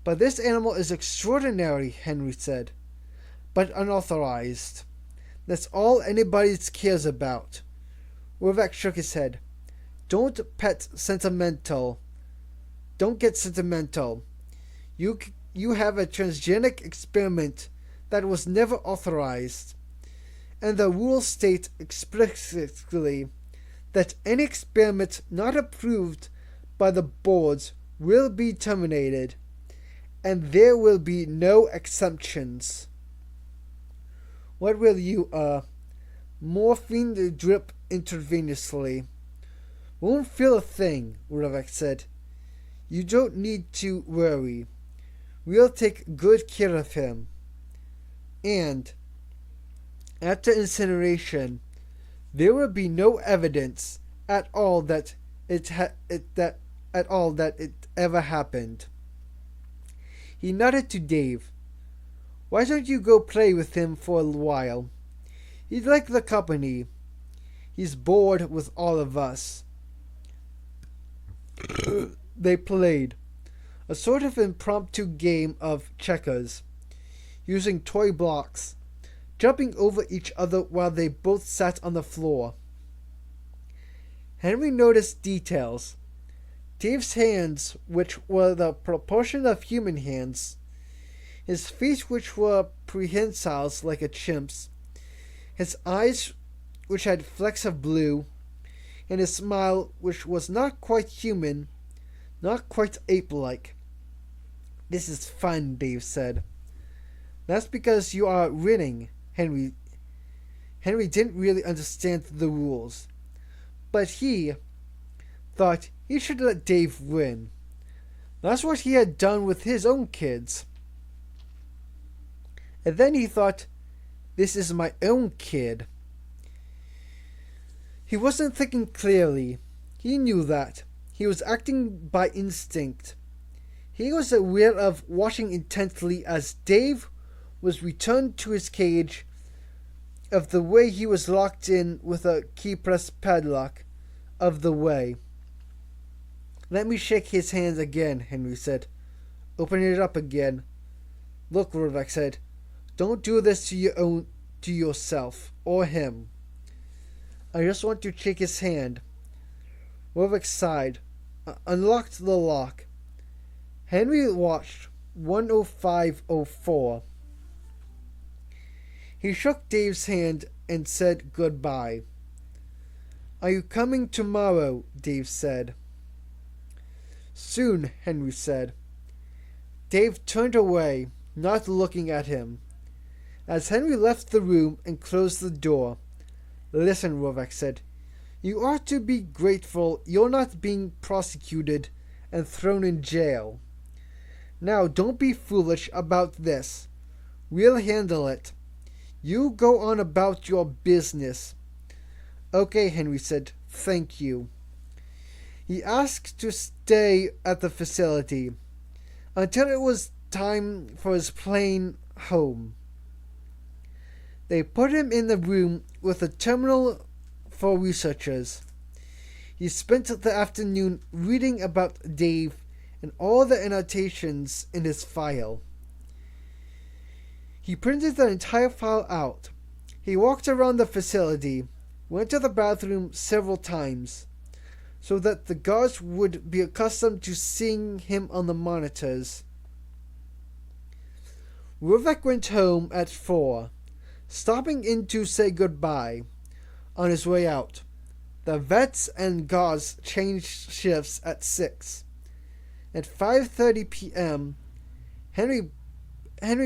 "But this animal is extraordinary," Henry said. "But unauthorized. That's all anybody cares about." Rovak shook his head. Don't get sentimental. You you have a transgenic experiment that was never authorized, and the rules state explicitly that any experiment not approved by the boards will be terminated, and there will be no exemptions. What will you, morphine drip intravenously? Won't feel a thing, Rovak said. You don't need to worry. We'll take good care of him. And after incineration, there will be no evidence at all that it ever happened. He nodded to Dave. Why don't you go play with him for a while? He'd like the company. He's bored with all of us. They played a sort of impromptu game of checkers, using toy blocks, jumping over each other while they both sat on the floor. Henry noticed details. Dave's hands, which were the proportion of human hands, his feet, which were prehensile like a chimp's, his eyes, which had flecks of blue, and his smile, which was not quite human, not quite ape-like. This is fun, Dave said. That's because you are winning, Henry. Henry didn't really understand the rules, but he thought he should let Dave win. That's what he had done with his own kids. And then he thought, this is my own kid. He wasn't thinking clearly. He knew that. He was acting by instinct. He was aware of watching intently as Dave was returned to his cage, of the way he was locked in with a key press padlock, of the way. Let me shake his hands again, Henry said. Open it up again. Look, Rovak said. Don't do this to yourself or him. I just want to shake his hand. Rovak sighed, unlocked the lock. Henry watched 10504. He shook Dave's hand and said goodbye. Are you coming tomorrow? Dave said. Soon, Henry said. Dave turned away, not looking at him. As Henry left the room and closed the door, Listen, Rovak said. You ought to be grateful you're not being prosecuted and thrown in jail. Now, don't be foolish about this. We'll handle it. You go on about your business. Okay, Henry said. Thank you. He asked to stay at the facility until it was time for his plane home. They put him in the room with a terminal for researchers. He spent the afternoon reading about Dave and all the annotations in his file. He printed the entire file out. He walked around the facility, went to the bathroom several times, so that the guards would be accustomed to seeing him on the monitors. Rovak went home at 4, stopping in to say goodbye. On his way out, the vets and guards changed shifts at 6. At 5:30 p.m., Henry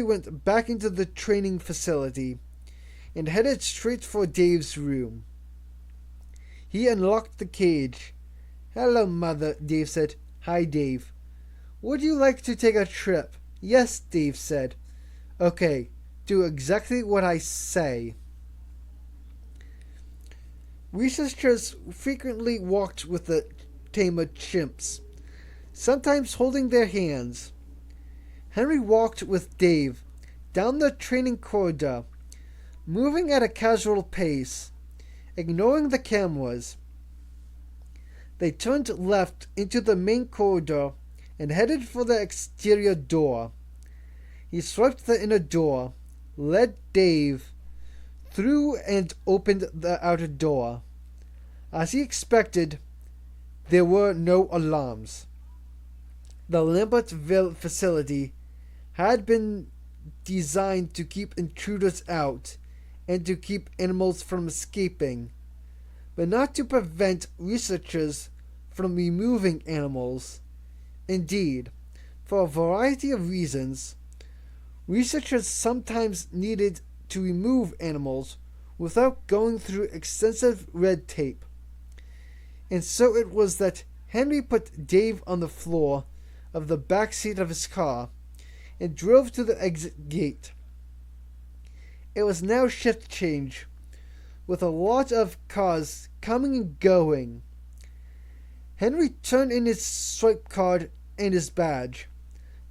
went back into the training facility and headed straight for Dave's room. He unlocked the cage. Hello, Mother, Dave said. Hi, Dave. Would you like to take a trip? Yes, Dave said. Okay, do exactly what I say. Researchers frequently walked with the tamer chimps, sometimes holding their hands. Henry walked with Dave down the training corridor, moving at a casual pace, ignoring the cameras. They turned left into the main corridor and headed for the exterior door. He swiped the inner door, led Dave through and opened the outer door. As he expected, there were no alarms. The Lambertville facility had been designed to keep intruders out and to keep animals from escaping, but not to prevent researchers from removing animals. Indeed, for a variety of reasons, researchers sometimes needed to remove animals without going through extensive red tape. And so it was that Henry put Dave on the floor of the back seat of his car and drove to the exit gate. It was now shift change, with a lot of cars coming and going. Henry turned in his swipe card and his badge.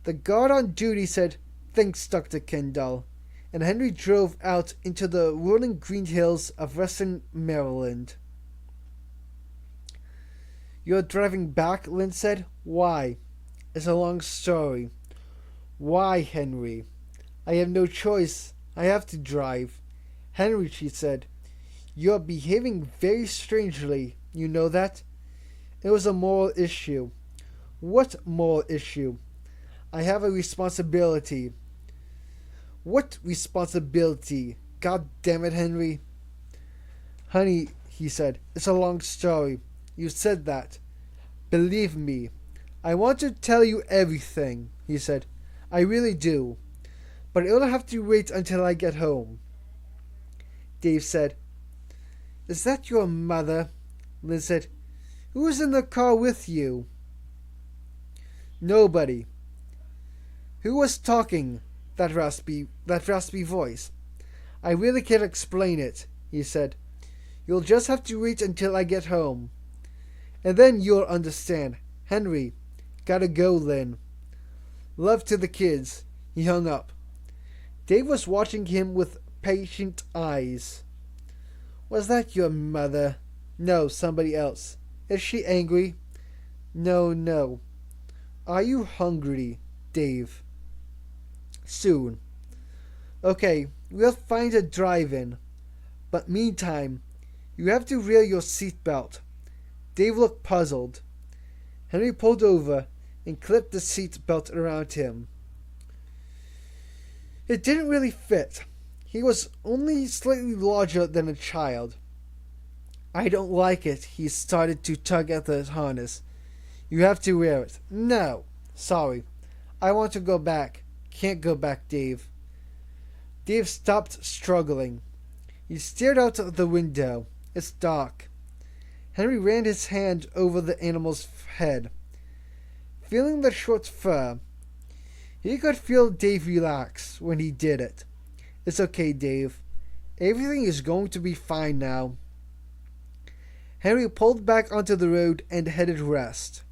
The guard on duty said, "Thanks, Dr. Kendall," and Henry drove out into the rolling green hills of western Maryland. "You're driving back?" Lynn said. "Why?" "It's a long story." "Why, Henry?" "I have no choice. I have to drive." "Henry," she said, "you're behaving very strangely. You know that?" "It was a moral issue." "What moral issue?" "I have a responsibility." "What responsibility? God damn it, Henry." "Honey," he said, "it's a long story. You said that." "Believe me, I want to tell you everything," he said. "I really do. But it'll have to wait until I get home." Dave said, "Is that your mother?" Lynn said, "Who's in the car with you?" "Nobody." "Who was talking? That raspy voice?" "I really can't explain it," he said. "You'll just have to wait until I get home. And then you'll understand. Henry, gotta go, Lynn. Love to the kids." He hung up. Dave was watching him with patient eyes. "Was that your mother?" "No, somebody else." "Is she angry?" No. "Are you hungry, Dave?" "Soon." "Okay, we'll find a drive-in. But meantime, you have to wear your seatbelt." Dave looked puzzled. Henry pulled over and clipped the seatbelt around him. It didn't really fit. He was only slightly larger than a child. "I don't like it." He started to tug at the harness. "You have to wear it." "No." "Sorry. I want to go back." "Can't go back, Dave." Dave stopped struggling. He stared out the window. It's dark. Henry ran his hand over the animal's head, feeling the short fur. He could feel Dave relax when he did it. "It's okay, Dave. Everything is going to be fine now." Henry pulled back onto the road and headed west.